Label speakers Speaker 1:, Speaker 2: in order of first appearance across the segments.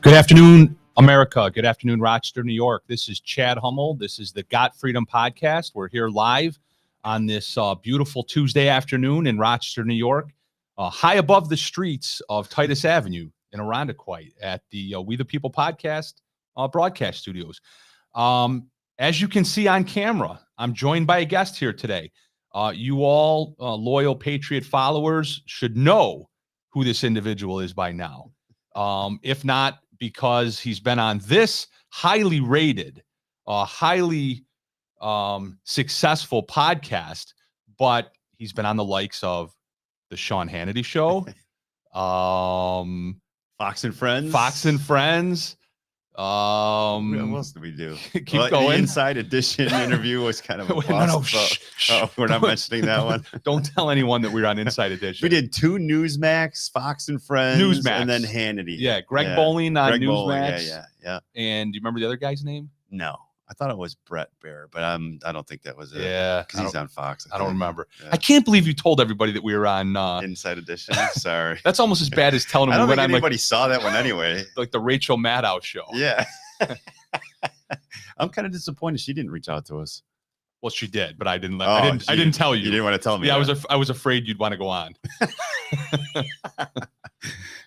Speaker 1: Good afternoon, America. Good afternoon, Rochester, New York. This is Chad Hummel. This is the Got Freedom Podcast. We're here live on this beautiful Tuesday afternoon in Rochester, New York, high above the streets of Titus Avenue in Irondequoit at the We the People Podcast broadcast studios. As you can see on camera, I'm joined by a guest here today. You all loyal Patriot followers should know who this individual is by now. If not, because he's been on this highly rated, highly successful podcast, but he's been on the likes of the Sean Hannity Show,
Speaker 2: Fox and Friends.
Speaker 1: What
Speaker 2: else did we do?
Speaker 1: Keep going.
Speaker 2: The Inside Edition interview was kind of a we're not mentioning that one.
Speaker 1: Don't tell anyone that we're on Inside Edition.
Speaker 2: We did 2 Newsmax, Fox and Friends,
Speaker 1: Newsmax,
Speaker 2: and then Hannity.
Speaker 1: Yeah, Greg Bowling on Newsmax.
Speaker 2: Yeah.
Speaker 1: And do you remember the other guy's name?
Speaker 2: No, I thought it was Brett Baer, but I don't think that was it.
Speaker 1: Yeah,
Speaker 2: because he's on Fox.
Speaker 1: I don't remember.
Speaker 2: Yeah.
Speaker 1: I can't believe you told everybody that we were on
Speaker 2: Inside Edition. Sorry,
Speaker 1: that's almost as bad as telling them.
Speaker 2: I don't think
Speaker 1: I'm
Speaker 2: anybody saw that one anyway.
Speaker 1: Like the Rachel Maddow show.
Speaker 2: Yeah. I'm kind of disappointed she didn't reach out to us.
Speaker 1: Well, she did, but I didn't. I didn't tell you.
Speaker 2: You didn't want to tell me.
Speaker 1: Yeah, I was afraid you'd want to go on.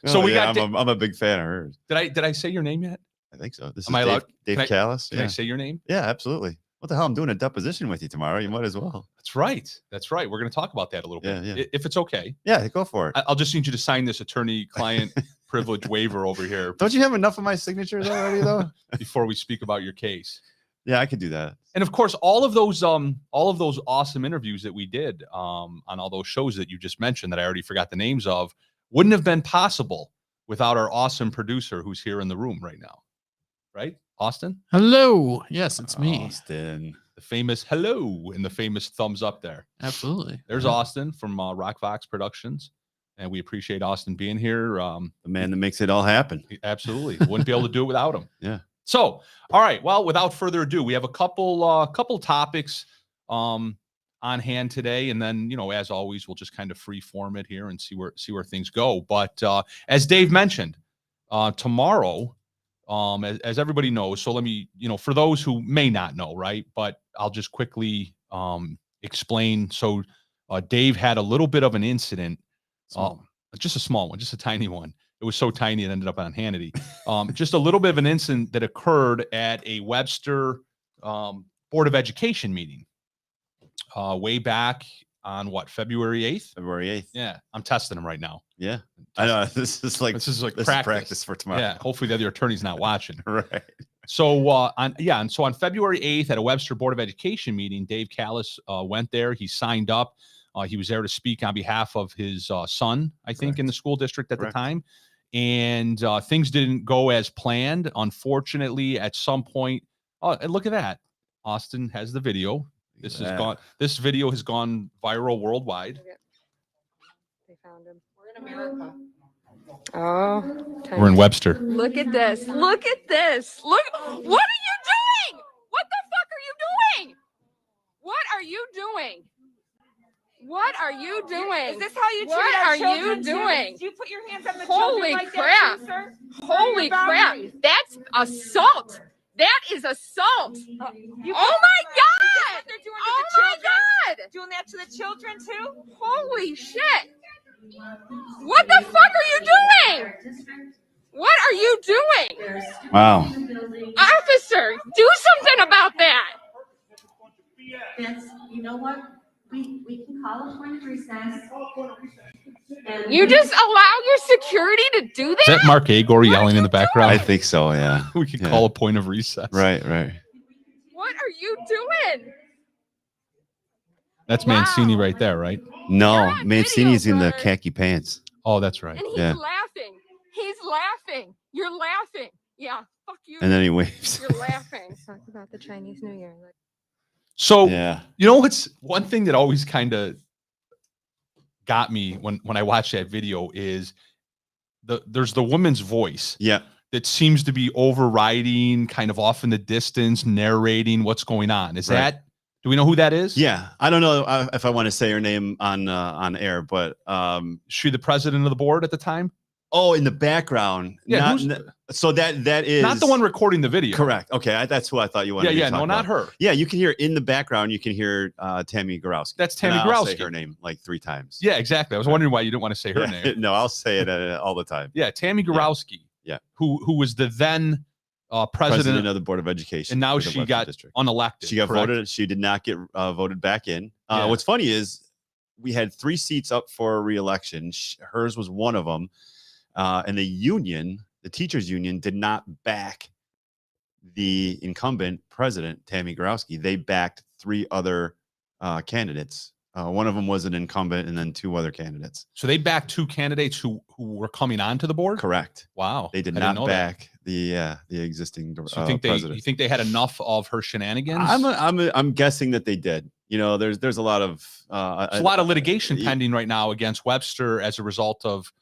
Speaker 2: I'm a big fan of hers.
Speaker 1: Did I say your name yet?
Speaker 2: I think so. This
Speaker 1: Am
Speaker 2: is
Speaker 1: I allowed?
Speaker 2: Dave Callis.
Speaker 1: Can I say your name?
Speaker 2: Yeah, absolutely. What the hell? I'm doing a deposition with you tomorrow. You might as well.
Speaker 1: That's right. We're going to talk about that a little bit.
Speaker 2: Yeah.
Speaker 1: If it's okay.
Speaker 2: Yeah, go for it.
Speaker 1: I'll just need you to sign this attorney-client privilege waiver over here.
Speaker 2: Don't you have enough of my signatures already, though?
Speaker 1: Before we speak about your case.
Speaker 2: Yeah, I could do that.
Speaker 1: And of course, all of those awesome interviews that we did on all those shows that you just mentioned that I already forgot the names of wouldn't have been possible without our awesome producer who's here in the room right now. Right? Austin?
Speaker 3: Hello. Yes, it's me.
Speaker 2: Austin.
Speaker 1: The famous hello and the famous thumbs up there.
Speaker 3: Absolutely.
Speaker 1: There's Austin from Rock Fox Productions. And we appreciate Austin being here.
Speaker 2: The man that makes it all happen.
Speaker 1: Absolutely. Wouldn't be able to do it without him.
Speaker 2: Yeah.
Speaker 1: So, all right. Well, without further ado, we have a couple topics on hand today. And then, as always, we'll just kind of free form it here and see where things go. But as Dave mentioned, tomorrow, as everybody knows, so let me, for those who may not know, right, but I'll just quickly explain. So Dave had a little bit of an incident, just a small one, just a tiny one. It was so tiny it ended up on Hannity. Just a little bit of an incident that occurred at a Webster Board of Education meeting way back on February 8th?
Speaker 2: February 8th.
Speaker 1: Yeah, I'm testing them right now.
Speaker 2: Yeah, I know. This is like practice for tomorrow.
Speaker 1: Yeah, hopefully the other attorney's not watching.
Speaker 2: Right.
Speaker 1: So on February 8th at a Webster Board of Education meeting, Dave Callis went there. He signed up. He was there to speak on behalf of his son, I think, in the school district at the time. And things didn't go as planned. Unfortunately, at some point, and look at that. Austin has the video. This video has gone viral worldwide.
Speaker 4: They found him. We're in America. Oh,
Speaker 1: we're in Webster.
Speaker 4: Look at this. Look at this. Look. What are you doing? What the fuck are you doing? What are you doing? What are you doing?
Speaker 5: Is this how you treat
Speaker 4: our children?
Speaker 5: What are you doing? Do you put your hands on the children like that too, sir?
Speaker 4: Holy crap. That's assault. That is assault. Oh my God.
Speaker 5: They're doing
Speaker 4: Oh
Speaker 5: to the
Speaker 4: my
Speaker 5: children?
Speaker 4: God.
Speaker 5: Doing that to the children too?
Speaker 4: Holy shit. What the fuck are you doing? What are you doing?
Speaker 2: Wow.
Speaker 4: Officer, do something about that.
Speaker 6: You know what? We can call a point of recess.
Speaker 4: You just allow your security to do that?
Speaker 1: Is that Mark Agor yelling in the background?
Speaker 2: I think so, yeah.
Speaker 1: We could call a point of recess.
Speaker 2: Right.
Speaker 4: What are you doing?
Speaker 1: That's Mancini right there, right?
Speaker 2: No, Mancini's in the khaki pants.
Speaker 1: Oh, that's right.
Speaker 4: And he's laughing. He's laughing. You're laughing. Yeah, fuck you.
Speaker 2: And then he waves.
Speaker 4: You're laughing.
Speaker 5: Talk about the Chinese New Year.
Speaker 1: So, what's one thing that always kind of got me when I watched that video is there's the woman's voice.
Speaker 2: Yeah.
Speaker 1: That seems to be overriding, kind of off in the distance, narrating what's going on. Is that? Do we know who that is?
Speaker 2: Yeah, I don't know if I want to say her name on air, but
Speaker 1: she the president of the board at the time?
Speaker 2: Oh, in the background.
Speaker 1: Yeah,
Speaker 2: So that is
Speaker 1: not the one recording the video.
Speaker 2: correct. Okay, that's who I thought you wanted.
Speaker 1: Yeah,
Speaker 2: to
Speaker 1: no, not
Speaker 2: about.
Speaker 1: her.
Speaker 2: Yeah, you can hear in the background. You can hear Tammy Garowski.
Speaker 1: That's Tammy
Speaker 2: and I'll say
Speaker 1: Garowski.
Speaker 2: her name like 3 times.
Speaker 1: Yeah, exactly. I was wondering why you didn't want to say her name.
Speaker 2: No, I'll say it all the time.
Speaker 1: Yeah, Tammy Garowski.
Speaker 2: Yeah.
Speaker 1: Who was the then president
Speaker 2: of the Board of Education,
Speaker 1: and now she got unelected.
Speaker 2: She got
Speaker 1: correct?
Speaker 2: voted. She did not get voted back in.
Speaker 1: Yeah.
Speaker 2: What's funny is we had 3 seats up for re-election. Hers was one of them, and the teachers union, did not back the incumbent president, Tammy Garowski. They backed 3 other candidates. One of them was an incumbent, and then 2 other candidates.
Speaker 1: So they backed 2 candidates who were coming onto the board.
Speaker 2: Correct.
Speaker 1: Wow.
Speaker 2: They did not back the existing
Speaker 1: so you think they had enough of her shenanigans?
Speaker 2: I'm guessing that they did. You know, there's a lot of
Speaker 1: there's a lot of litigation pending right now against Webster as a result of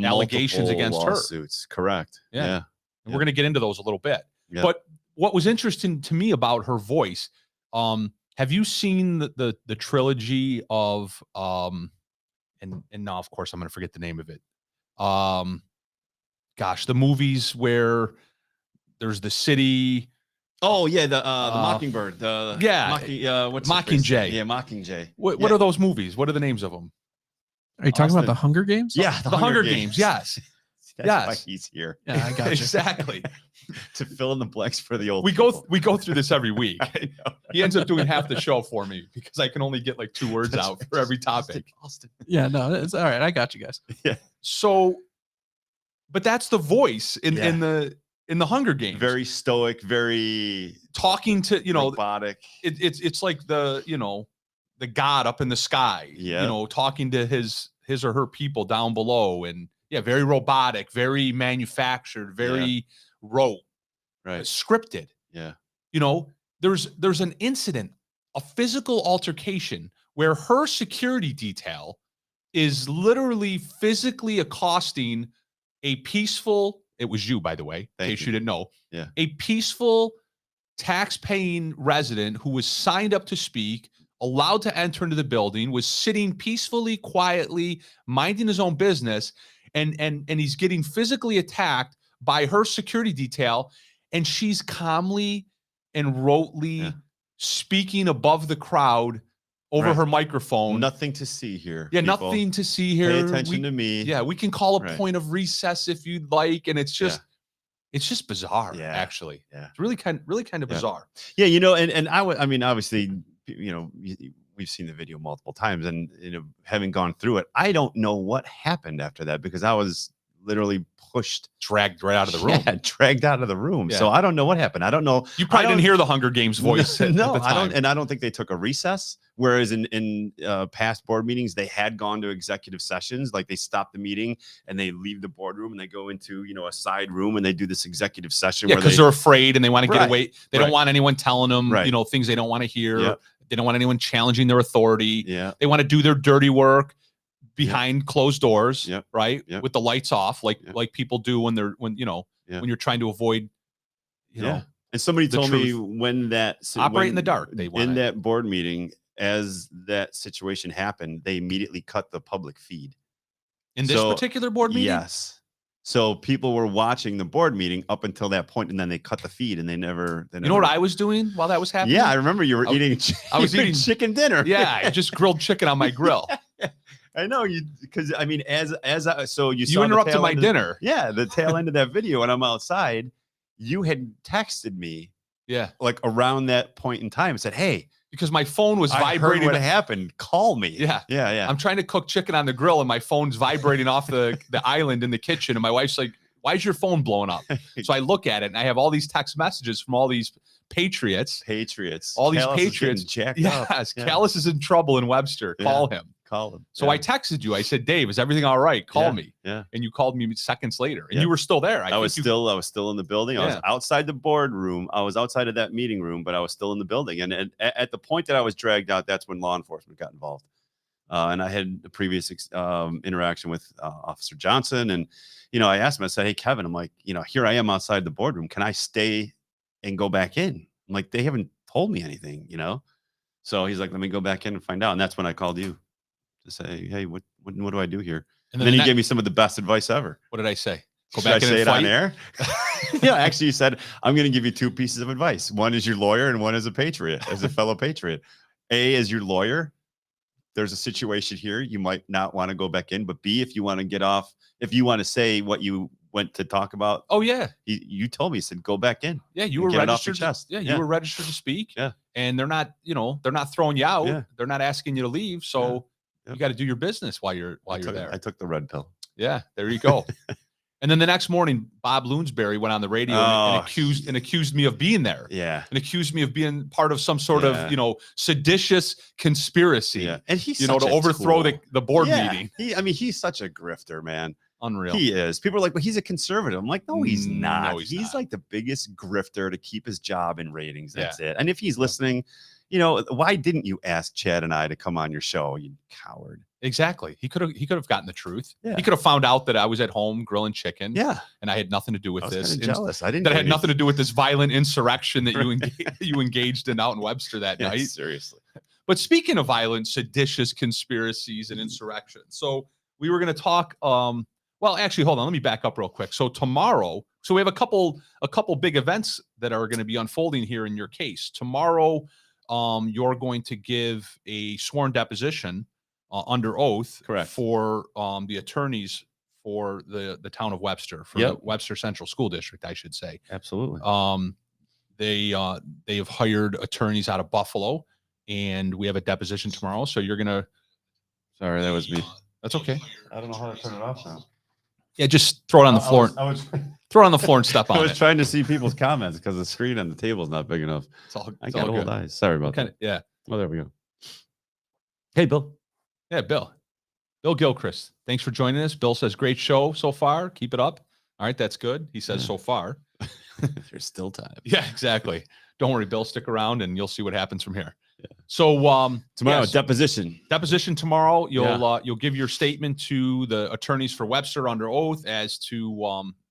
Speaker 1: allegations against
Speaker 2: lawsuits. Correct. Yeah.
Speaker 1: And we're going to get into those a little bit.
Speaker 2: Yeah.
Speaker 1: But what was interesting to me about her voice, have you seen the trilogy of and now of course I'm going to forget the name of it. The movies where there's the city.
Speaker 2: Oh yeah, the Mockingbird. What's
Speaker 1: Mockingjay.
Speaker 2: Yeah, Mockingjay.
Speaker 1: What are those movies? What are the names of them?
Speaker 3: Are you talking about the Hunger Games?
Speaker 2: Yeah,
Speaker 1: the Hunger Games. Yes.
Speaker 2: That's why he's here.
Speaker 3: Yeah, I got you.
Speaker 1: Exactly.
Speaker 2: To fill in the blanks for the old.
Speaker 1: We go through this every week. He ends up doing half the show for me because I can only get like 2 words out for every topic.
Speaker 2: Austin.
Speaker 3: Yeah, no, it's all right. I got you guys.
Speaker 2: Yeah.
Speaker 1: So, but that's the voice in the Hunger Games.
Speaker 2: Very stoic, very
Speaker 1: talking to
Speaker 2: robotic.
Speaker 1: It's like the god up in the sky.
Speaker 2: Yeah.
Speaker 1: Talking to his or her people down below, and very robotic, very manufactured, very rote,
Speaker 2: right?
Speaker 1: Scripted.
Speaker 2: Yeah.
Speaker 1: There's an incident, a physical altercation where her security detail is literally physically accosting a peaceful. It was you, by the way, in case you didn't know.
Speaker 2: Yeah.
Speaker 1: A peaceful tax-paying resident who was signed up to speak, allowed to enter into the building, was sitting peacefully, quietly, minding his own business, and he's getting physically attacked by her security detail, and she's calmly and rotely speaking above the crowd over her microphone.
Speaker 2: Nothing to see here.
Speaker 1: Yeah,
Speaker 2: people.
Speaker 1: nothing to see here.
Speaker 2: Pay attention to me.
Speaker 1: Yeah, we can call a point of recess if you'd like, and it's just bizarre.
Speaker 2: Yeah.
Speaker 1: Actually,
Speaker 2: yeah,
Speaker 1: it's really kind of bizarre.
Speaker 2: Yeah, and I mean, obviously, we've seen the video multiple times, and having gone through it, I don't know what happened after that because I was literally
Speaker 1: dragged right out of the room.
Speaker 2: Yeah, dragged out of the room. Yeah. So I don't know what happened. I don't know.
Speaker 1: You probably didn't hear the Hunger Games voice.
Speaker 2: No, I don't. And I don't think they took a recess. Whereas in past board meetings, they had gone to executive sessions. Like they stop the meeting and they leave the boardroom and they go into a side room and they do this executive session.
Speaker 1: Yeah, because they're afraid and they want to get away. They don't want anyone telling them things they don't want to hear.
Speaker 2: Yep.
Speaker 1: They don't want anyone challenging their authority.
Speaker 2: Yeah,
Speaker 1: they want to do their dirty work behind closed doors, right?
Speaker 2: Yep.
Speaker 1: With the lights off, like people do when you're trying to avoid, know.
Speaker 2: And somebody told me when that
Speaker 1: operate in the dark. They
Speaker 2: in that board meeting, as that situation happened, they immediately cut the public feed.
Speaker 1: In this particular board meeting,
Speaker 2: yes. So people were watching the board meeting up until that point, and then they cut the feed, and they never. You
Speaker 1: know what I was doing while that was happening?
Speaker 2: Yeah, I remember you were eating.
Speaker 1: I was eating
Speaker 2: chicken dinner.
Speaker 1: Yeah, I just grilled chicken on my grill.
Speaker 2: I know you, because I mean,
Speaker 1: you interrupted my dinner.
Speaker 2: The tail end of that video, and I'm outside. You had texted me, like around that point in time, and said, "Hey,"
Speaker 1: because my phone was vibrating.
Speaker 2: What happened? Call me.
Speaker 1: Yeah. I'm trying to cook chicken on the grill, and my phone's vibrating off the island in the kitchen, and my wife's like, "Why is your phone blowing up?" So I look at it, and I have all these text messages from all these patriots.
Speaker 2: All these
Speaker 1: Callis patriots.
Speaker 2: Jacked up.
Speaker 1: Yes, Callis is in trouble in Webster. Call him. So I texted you. I said, "Dave, is everything all right? Call me."
Speaker 2: Yeah.
Speaker 1: And you called me seconds later, and you were still there.
Speaker 2: I was still in the building. I was outside the boardroom. I was outside of that meeting room, but I was still in the building. And at the point that I was dragged out, that's when law enforcement got involved. And I had a previous interaction with Officer Johnson, and I asked him. I said, "Hey, Kevin, I'm like, here I am outside the boardroom. Can I stay and go back in?" I'm like, "They haven't told me anything, So he's like, "Let me go back in and find out." And that's when I called you to say, "Hey, what do I do here?" And then you gave me some of the best advice ever.
Speaker 1: What did I say? Go
Speaker 2: Should
Speaker 1: back
Speaker 2: I
Speaker 1: in
Speaker 2: say
Speaker 1: and
Speaker 2: it
Speaker 1: fight?
Speaker 2: on air? Yeah, actually, you said, I'm going to give you 2 pieces of advice. One is your lawyer and one is a patriot, as a fellow patriot. A, as your lawyer, there's a situation here. You might not want to go back in, but B, if you want to get off, if you want to say what you went to talk about.
Speaker 1: Oh, yeah.
Speaker 2: You told me, you said, go back in.
Speaker 1: Yeah, you were
Speaker 2: get it off your
Speaker 1: registered.
Speaker 2: chest.
Speaker 1: Yeah, you were registered to speak.
Speaker 2: Yeah.
Speaker 1: And they're not, they're not throwing you out.
Speaker 2: Yeah.
Speaker 1: They're not asking you to leave. So
Speaker 2: Yep.
Speaker 1: you got to do your business while you're there.
Speaker 2: I took the red pill.
Speaker 1: Yeah, there you go. And then the next morning, Bob Loonsberry went on the radio and accused me of being there.
Speaker 2: Yeah.
Speaker 1: And accused me of being part of some sort of, seditious conspiracy.
Speaker 2: Yeah. And he's
Speaker 1: to overthrow the board meeting.
Speaker 2: He's such a grifter, man.
Speaker 1: Unreal.
Speaker 2: He is. People are like, well, he's a conservative. I'm like, no, he's not.
Speaker 1: No, he's not.
Speaker 2: Like the biggest grifter to keep his job in ratings. That's it. And if he's listening, why didn't you ask Chad and I to come on your show, you coward?
Speaker 1: Exactly. He could have gotten the truth.
Speaker 2: Yeah.
Speaker 1: He could have found out that I was at home grilling chicken.
Speaker 2: Yeah.
Speaker 1: And I had nothing to do with
Speaker 2: I was
Speaker 1: this.
Speaker 2: kinda jealous. I didn't.
Speaker 1: That had nothing to do with this violent insurrection that you engaged in out in Webster that night.
Speaker 2: Seriously.
Speaker 1: But speaking of violent, seditious conspiracies and insurrections, so we were going to talk. Well, actually, hold on. Let me back up real quick. So tomorrow, we have a couple big events that are going to be unfolding here in your case. Tomorrow, you're going to give a sworn deposition under oath,
Speaker 2: correct,
Speaker 1: for the attorneys for the town of Webster, for the Webster Central School District, I should say.
Speaker 2: Absolutely.
Speaker 1: They have hired attorneys out of Buffalo, and we have a deposition tomorrow. So you're gonna.
Speaker 2: Sorry, that was me.
Speaker 1: That's okay.
Speaker 2: I don't know how to turn it off now.
Speaker 1: Yeah, just throw it on the floor. Throw it on the floor and step on it.
Speaker 2: I was trying to see people's comments because the screen on the table is not big enough. I got old eyes. Sorry about that.
Speaker 1: Yeah.
Speaker 2: Oh, there we go. Hey, Bill.
Speaker 1: Yeah, Bill Gilchrist. Thanks for joining us. Bill says, great show so far. Keep it up. All right, that's good. He says so far.
Speaker 2: There's still time.
Speaker 1: Yeah, exactly. Don't worry, Bill. Stick around and you'll see what happens from here. Yeah. So
Speaker 2: tomorrow, deposition
Speaker 1: tomorrow. You'll give your statement to the attorneys for Webster under oath as to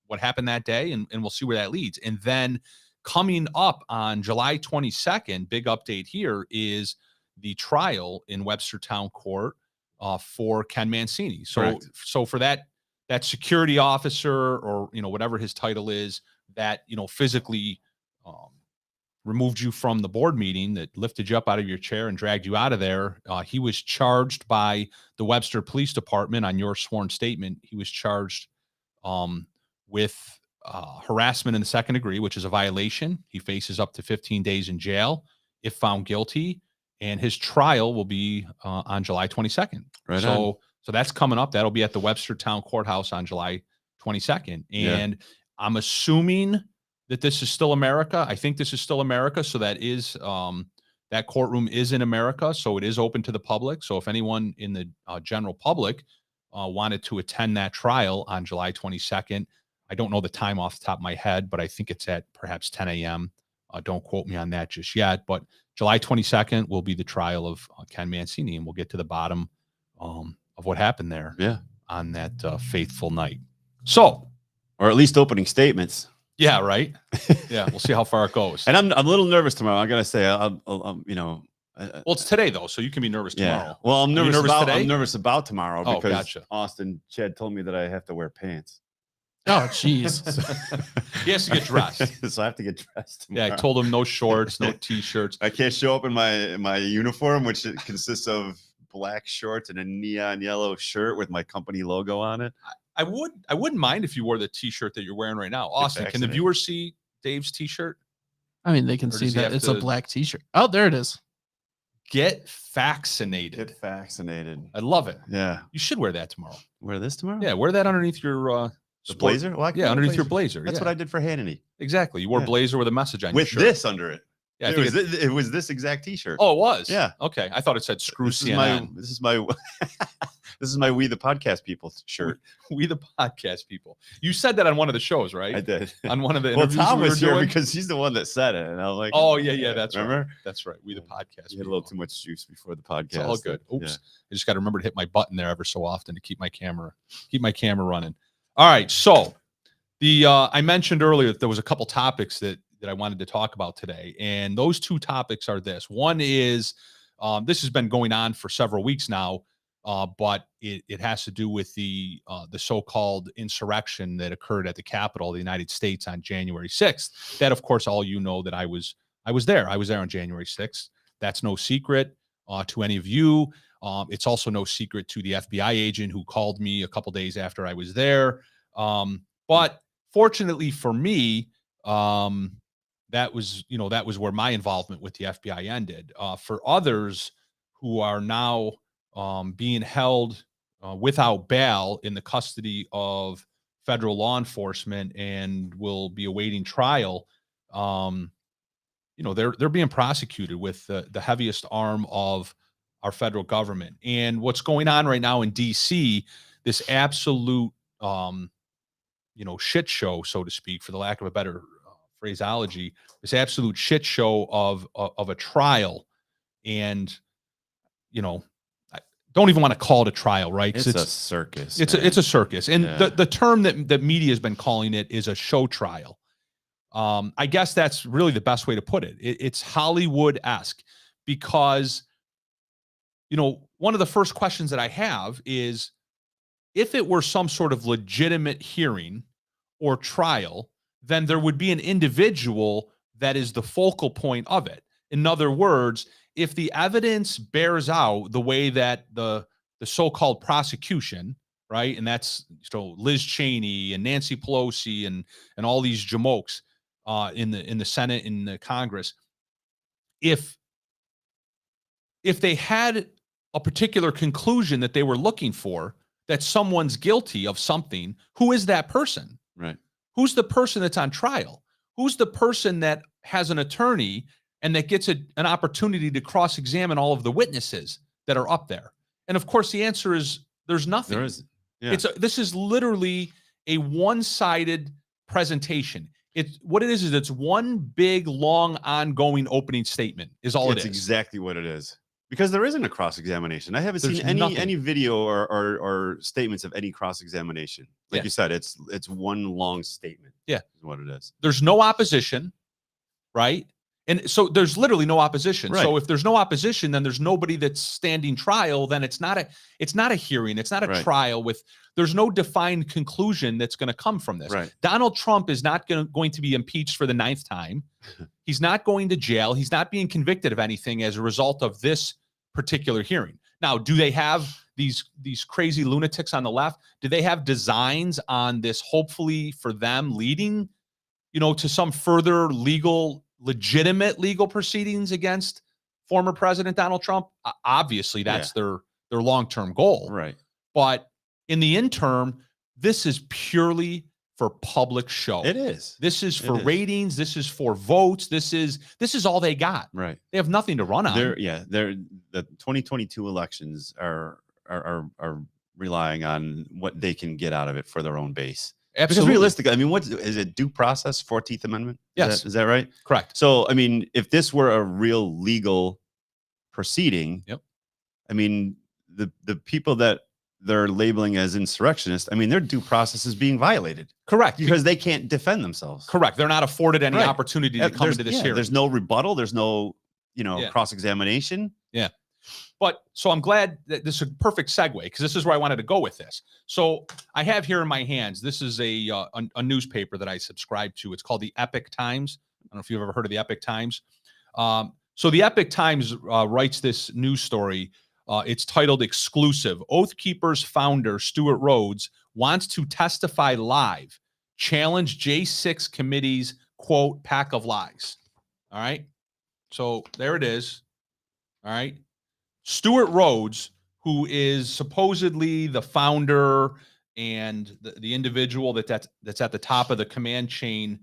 Speaker 1: what happened that day, and we'll see where that leads. And then coming up on July 22nd, big update here is the trial in Webster Town Court for Ken Mancini. So for that security officer, or whatever his title is, that physically removed you from the board meeting, that lifted you up out of your chair and dragged you out of there. He was charged by the Webster Police Department on your sworn statement. He was charged with harassment in the second degree, which is a violation. He faces up to 15 days in jail if found guilty, and his trial will be on July 22nd.
Speaker 2: Right.
Speaker 1: So that's coming up. That'll be at the Webster Town Courthouse on July 22nd. And I'm assuming that this is still America. I think this is still America. So that is that courtroom is in America. So it is open to the public. So if anyone in the general public wanted to attend that trial on July 22nd, I don't know the time off the top of my head, but I think it's at perhaps 10 a.m. Don't quote me on that just yet. But July 22nd will be the trial of Ken Mancini, and we'll get to the bottom of what happened there on that faithful night. So,
Speaker 2: or at least opening statements.
Speaker 1: Yeah, right. Yeah, we'll see how far it goes.
Speaker 2: And I'm a little nervous tomorrow. I gotta say, well,
Speaker 1: it's today though, so you can be nervous tomorrow.
Speaker 2: Well, I'm nervous about
Speaker 1: today?
Speaker 2: I'm nervous about tomorrow because
Speaker 1: gotcha.
Speaker 2: Austin Chad told me that I have to wear pants.
Speaker 3: Oh, jeez.
Speaker 1: He has to get dressed.
Speaker 2: So I have to get dressed tomorrow.
Speaker 1: Yeah, I told him no shorts, no t-shirts.
Speaker 2: I can't show up in my uniform, which consists of black shorts and a neon yellow shirt with my company logo on it.
Speaker 1: I wouldn't mind if you wore the t-shirt that you're wearing right now. Austin, can the viewers see Dave's t-shirt?
Speaker 3: I mean, they can see that it's a black t-shirt. Oh, there it is.
Speaker 1: Get vaccinated.
Speaker 2: Get vaccinated.
Speaker 1: I love it.
Speaker 2: Yeah.
Speaker 1: You should wear that tomorrow.
Speaker 2: Wear this tomorrow?
Speaker 1: Yeah, wear that underneath your
Speaker 2: blazer? Well,
Speaker 1: underneath your blazer.
Speaker 2: That's what I did for Hannity.
Speaker 1: Exactly. You wore blazer with a message on
Speaker 2: with
Speaker 1: your shirt.
Speaker 2: This under it.
Speaker 1: Yeah,
Speaker 2: it was this exact t-shirt.
Speaker 1: Oh, it was?
Speaker 2: Yeah.
Speaker 1: Okay. I thought it said screw CNN.
Speaker 2: This is my We the Podcast People shirt.
Speaker 1: We the Podcast People. You said that on one of the shows, right?
Speaker 2: I did.
Speaker 1: On one of the interviews.
Speaker 2: Tom was here
Speaker 1: doing?
Speaker 2: because he's the one that said it. And I was like,
Speaker 1: oh, yeah, that's
Speaker 2: remember?
Speaker 1: Right. That's right. We the Podcast
Speaker 2: You had a little too much juice before the podcast.
Speaker 1: It's all good. Oops. I just got to remember to hit my button there ever so often to keep my camera running. All right. So I mentioned earlier that there was a couple topics that I wanted to talk about today. And those two topics are this. One is, this has been going on for several weeks now. but it has to do with the so-called insurrection that occurred at the Capitol of the United States on January 6th. That, of course, all you know that I was there. I was there on January 6th. That's no secret to any of you. It's also no secret to the FBI agent who called me a couple days after I was there. But fortunately for me, that was where my involvement with the FBI ended. For others who are now being held without bail in the custody of federal law enforcement and will be awaiting trial, they're being prosecuted with the heaviest arm of our federal government. And what's going on right now in DC, this absolute shit show, so to speak, for the lack of a better phraseology, this absolute shit show of a trial. And I don't even want to call it a trial, right?
Speaker 2: It's a circus.
Speaker 1: It's a circus. And the term that media has been calling it is a show trial. I guess that's really the best way to put it. It's Hollywood-esque because, one of the first questions that I have is, if it were some sort of legitimate hearing or trial, then there would be an individual that is the focal point of it. In other words, if the evidence bears out the way that the so-called prosecution, right, and that's Liz Cheney and Nancy Pelosi and all these jamokes in the Senate and the Congress, if they had a particular conclusion that they were looking for, that someone's guilty of something, who is that person?
Speaker 2: Right.
Speaker 1: Who's the person that's on trial? Who's the person that has an attorney and that gets an opportunity to cross-examine all of the witnesses that are up there? And of course, the answer is there's nothing.
Speaker 2: There is. Yeah.
Speaker 1: This is literally a one-sided presentation. It's one big, long, ongoing opening statement is all it is.
Speaker 2: That's exactly what it is. Because there isn't a cross-examination. I haven't seen any video or statements of any cross-examination. Like you said, it's one long statement.
Speaker 1: Yeah,
Speaker 2: is what it is.
Speaker 1: There's no opposition, right? And so there's literally no opposition.
Speaker 2: Right.
Speaker 1: So if there's no opposition, then there's nobody that's standing trial. Then it's not a hearing. It's not a trial there's no defined conclusion that's going to come from this.
Speaker 2: Right.
Speaker 1: Donald Trump is not going to be impeached for the 9th time. He's not going to jail. He's not being convicted of anything as a result of this particular hearing. Now, do they have these crazy lunatics on the left? Do they have designs on this, hopefully for them, leading, to some further legitimate legal proceedings against former President Donald Trump? Obviously, that's their long-term goal.
Speaker 2: Right.
Speaker 1: But in the interim, this is purely for public show.
Speaker 2: It is.
Speaker 1: This is for ratings. This is for votes. This is all they got.
Speaker 2: Right.
Speaker 1: They have nothing to run on.
Speaker 2: The 2022 elections are relying on what they can get out of it for their own base.
Speaker 1: Absolutely.
Speaker 2: Because realistically, I mean, what is it? Due process, 14th Amendment?
Speaker 1: Yes.
Speaker 2: Is that right?
Speaker 1: Correct.
Speaker 2: So, I mean, if this were a real legal proceeding, I mean, the people that they're labeling as insurrectionists, I mean, their due process is being violated.
Speaker 1: Correct.
Speaker 2: Because they can't defend themselves.
Speaker 1: Correct. They're not afforded any opportunity to come into this hearing.
Speaker 2: There's no rebuttal. There's no, cross-examination.
Speaker 1: Yeah. But so I'm glad that this is a perfect segue, because this is where I wanted to go with this. So I have here in my hands, this is a newspaper that I subscribe to. It's called the Epoch Times. I don't know if you've ever heard of the Epoch Times. So the Epoch Times writes this news story. It's titled "Exclusive: Oath Keepers founder Stuart Rhodes wants to testify live, challenge J6 committee's quote pack of lies." All right. So there it is. All right. Stuart Rhodes, who is supposedly the founder and the individual that's at the top of the command chain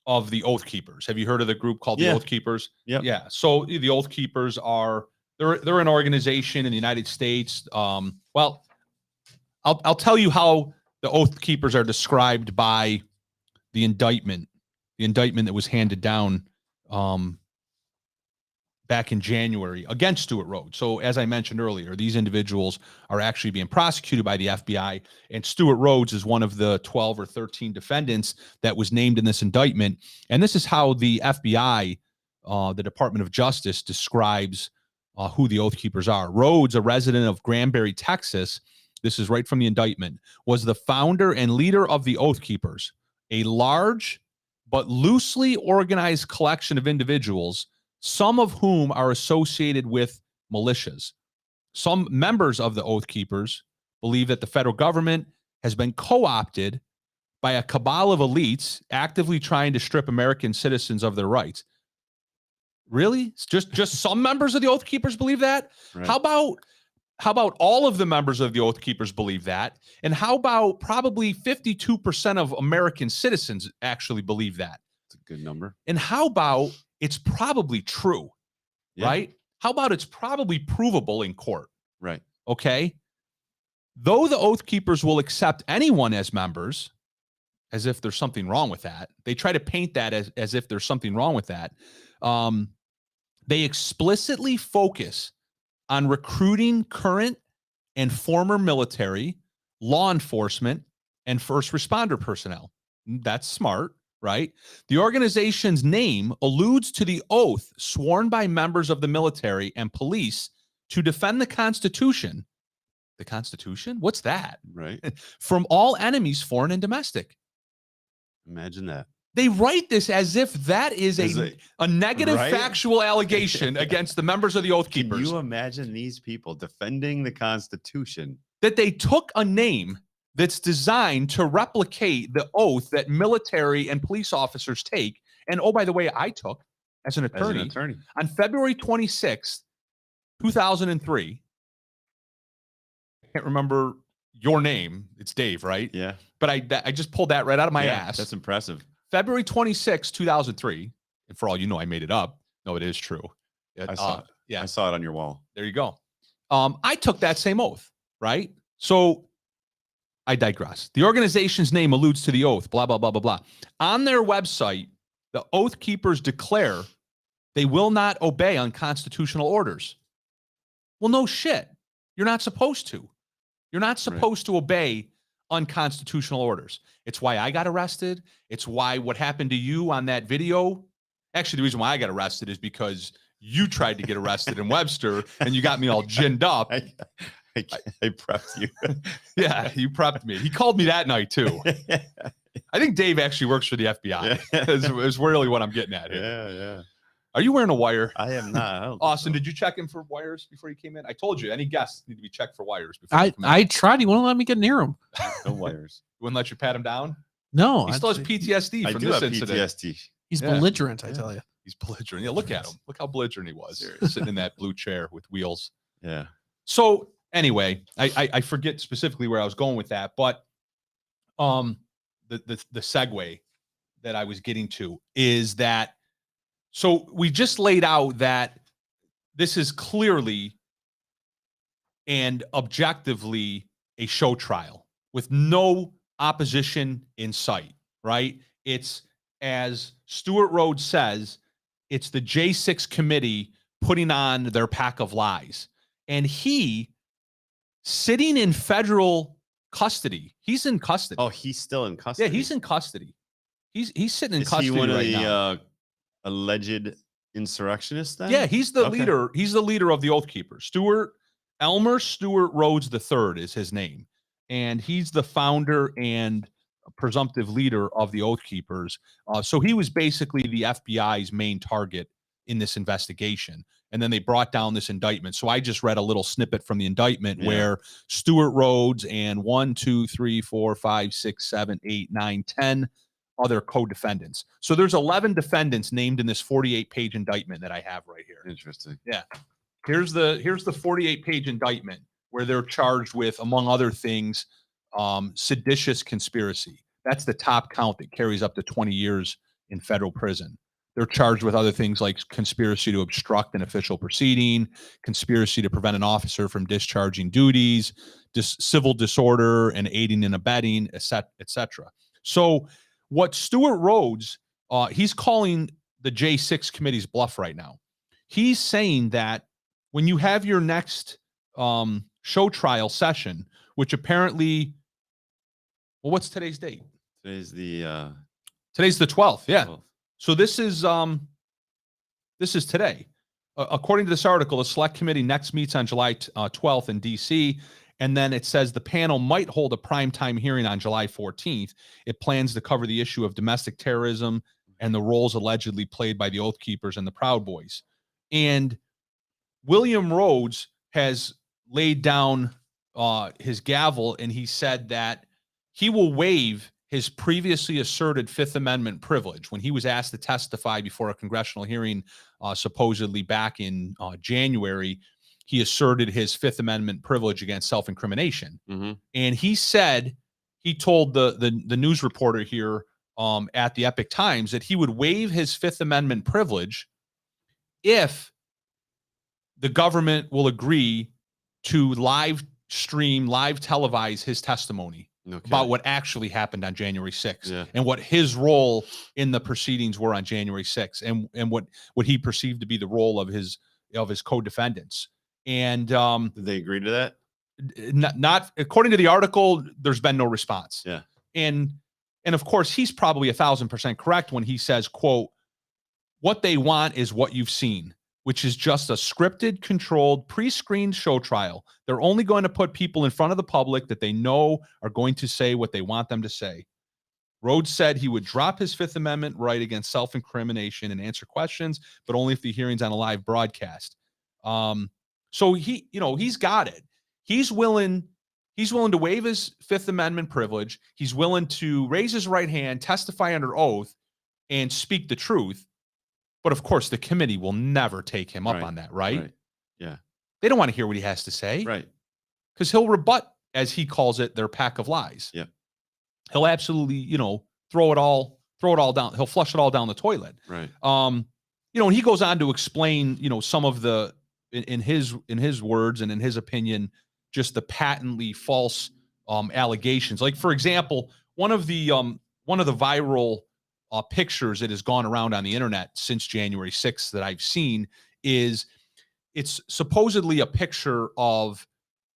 Speaker 1: of the Oath Keepers. Have you heard of the group called the Oath Keepers?
Speaker 2: Yep.
Speaker 1: Yeah. So the Oath Keepers they're an organization in the United States. Well, I'll tell you how the Oath Keepers are described by the indictment that was handed down back in January against Stuart Rhodes. So as I mentioned earlier, these individuals are actually being prosecuted by the FBI, and Stuart Rhodes is one of the 12 or 13 defendants that was named in this indictment. And this is how the FBI, the Department of Justice, describes who the Oath Keepers are. Rhodes, a resident of Granbury, Texas, this is right from the indictment, was the founder and leader of the Oath Keepers, a large but loosely organized collection of individuals, some of whom are associated with militias. Some members of the Oath Keepers believe that the federal government has been co-opted by a cabal of elites actively trying to strip American citizens of their rights. Really? It's just some members of the Oath Keepers believe that?
Speaker 2: Right.
Speaker 1: How about all of the members of the Oath Keepers believe that? And how about probably 52% of American citizens actually believe that?
Speaker 2: It's a good number.
Speaker 1: And how about it's probably true, right? How about it's probably provable in court?
Speaker 2: Right.
Speaker 1: Okay. Though the Oath Keepers will accept anyone as members, as if there's something wrong with that. They try to paint that as if there's something wrong with that. They explicitly focus on recruiting current and former military, law enforcement, and first responder personnel. That's smart, right? The organization's name alludes to the oath sworn by members of the military and police to defend the Constitution. The Constitution? What's that?
Speaker 2: Right.
Speaker 1: From all enemies, foreign and domestic.
Speaker 2: Imagine that.
Speaker 1: They write this as if that is a negative
Speaker 2: right?
Speaker 1: factual allegation against the members of the Oath
Speaker 2: Can
Speaker 1: Keepers.
Speaker 2: you imagine these people defending the Constitution?
Speaker 1: That they took a name that's designed to replicate the oath that military and police officers take. And oh, by the way, I took as an attorney, on February 26th, 2003. I can't remember your name. It's Dave, right?
Speaker 2: Yeah.
Speaker 1: But I just pulled that right out of my ass.
Speaker 2: That's impressive.
Speaker 1: February 26, 2003. And for all you know, I made it up. No, it is true.
Speaker 2: I saw it.
Speaker 1: Yeah.
Speaker 2: I saw it on your wall.
Speaker 1: There you go. I took that same oath, right? So I digress. The organization's name alludes to the oath, blah, blah, blah, blah, blah. On their website, the Oath Keepers declare they will not obey unconstitutional orders. Well, no shit. You're not supposed to. You're not supposed to obey unconstitutional orders. It's why I got arrested. It's why what happened to you on that video. Actually, the reason why I got arrested is because you tried to get arrested in Webster and you got me all ginned up.
Speaker 2: I prepped you.
Speaker 1: Yeah, you prepped me. He called me that night too. I think Dave actually works for the FBI. Is really what I'm getting at here.
Speaker 2: Yeah.
Speaker 1: Are you wearing a wire?
Speaker 2: I am not.
Speaker 1: Austin, did you check him for wires before you came in? I told you, any guests need to be checked for wires before
Speaker 3: I tried. He wouldn't let me get near him.
Speaker 2: No wires.
Speaker 1: Wouldn't let you pat him down?
Speaker 3: No.
Speaker 1: He still has PTSD from this incident.
Speaker 2: PTSD.
Speaker 3: He's belligerent, I tell you.
Speaker 1: He's belligerent. Yeah, look at him. Look how belligerent he was sitting in that blue chair with wheels.
Speaker 2: Yeah.
Speaker 1: So anyway, I forget specifically where I was going with that, but the segue that I was getting to is that, so we just laid out that this is clearly and objectively a show trial with no opposition in sight, right? It's, as Stuart Rhodes says, it's the J6 committee putting on their pack of lies. And he, sitting in federal custody, he's in custody.
Speaker 2: Oh, he's still in custody.
Speaker 1: Yeah, he's in custody. He's sitting in custody
Speaker 2: he one
Speaker 1: right
Speaker 2: of the
Speaker 1: now.
Speaker 2: Alleged insurrectionists then?
Speaker 1: Yeah, he's the leader. He's the leader of the Oath Keepers. Elmer Stewart Rhodes III is his name. And he's the founder and presumptive leader of the Oath Keepers. So he was basically the FBI's main target in this investigation. And then they brought down this indictment. So I just read a little snippet from the indictment where Stuart Rhodes and 1, 2, 3, 4, 5, 6, 7, 8, 9, 10 other co-defendants. So there's 11 defendants named in this 48-page indictment that I have right here.
Speaker 2: Interesting.
Speaker 1: Yeah. Here's the 48-page indictment where they're charged with, among other things, seditious conspiracy. That's the top count that carries up to 20 years in federal prison. They're charged with other things like conspiracy to obstruct an official proceeding, conspiracy to prevent an officer from discharging duties, civil disorder, and aiding and abetting, etc. So what Stuart Rhodes, he's calling the J6 committee's bluff right now. He's saying that when you have your next show trial session, which apparently, well, what's today's date?
Speaker 2: Today's the
Speaker 1: 12th. Yeah.
Speaker 2: 12th.
Speaker 1: So this is today. according to this article, the select committee next meets on July 12th in D.C., and then it says the panel might hold a primetime hearing on July 14th. It plans to cover the issue of domestic terrorism and the roles allegedly played by the Oath Keepers and the Proud Boys. And William Rhodes has laid down his gavel, and he said that he will waive his previously asserted Fifth Amendment privilege. When he was asked to testify before a congressional hearing, supposedly back in January, he asserted his Fifth Amendment privilege against self-incrimination.
Speaker 2: Mm-hmm.
Speaker 1: And he said, he told the news reporter here at the Epic Times that he would waive his Fifth Amendment privilege if the government will agree to live televise his testimony about what actually happened on January 6th and what his role in the proceedings were on January 6th and what he perceived to be the role of his co-defendants. And
Speaker 2: did they agree to that?
Speaker 1: Not according to the article, there's been no response.
Speaker 2: Yeah.
Speaker 1: And of course, he's probably 1,000% correct when he says, quote, what they want is what you've seen, which is just a scripted, controlled, pre-screened show trial. They're only going to put people in front of the public that they know are going to say what they want them to say. Rhodes said he would drop his Fifth Amendment right against self-incrimination and answer questions, but only if the hearing's on a live broadcast. So he's got it. He's willing to waive his Fifth Amendment privilege. He's willing to raise his right hand, testify under oath, and speak the truth. But of course, the committee will never take him up on that, right?
Speaker 2: Yeah.
Speaker 1: They don't want to hear what he has to say.
Speaker 2: Right.
Speaker 1: Because he'll rebut, as he calls it, their pack of lies.
Speaker 2: Yeah.
Speaker 1: He'll absolutely, throw it all down. He'll flush it all down the toilet.
Speaker 2: Right.
Speaker 1: And he goes on to explain, some of the, in his words and in his opinion, just the patently false allegations. Like, for example, one of the viral pictures that has gone around on the internet since January 6th that I've seen is it's supposedly a picture of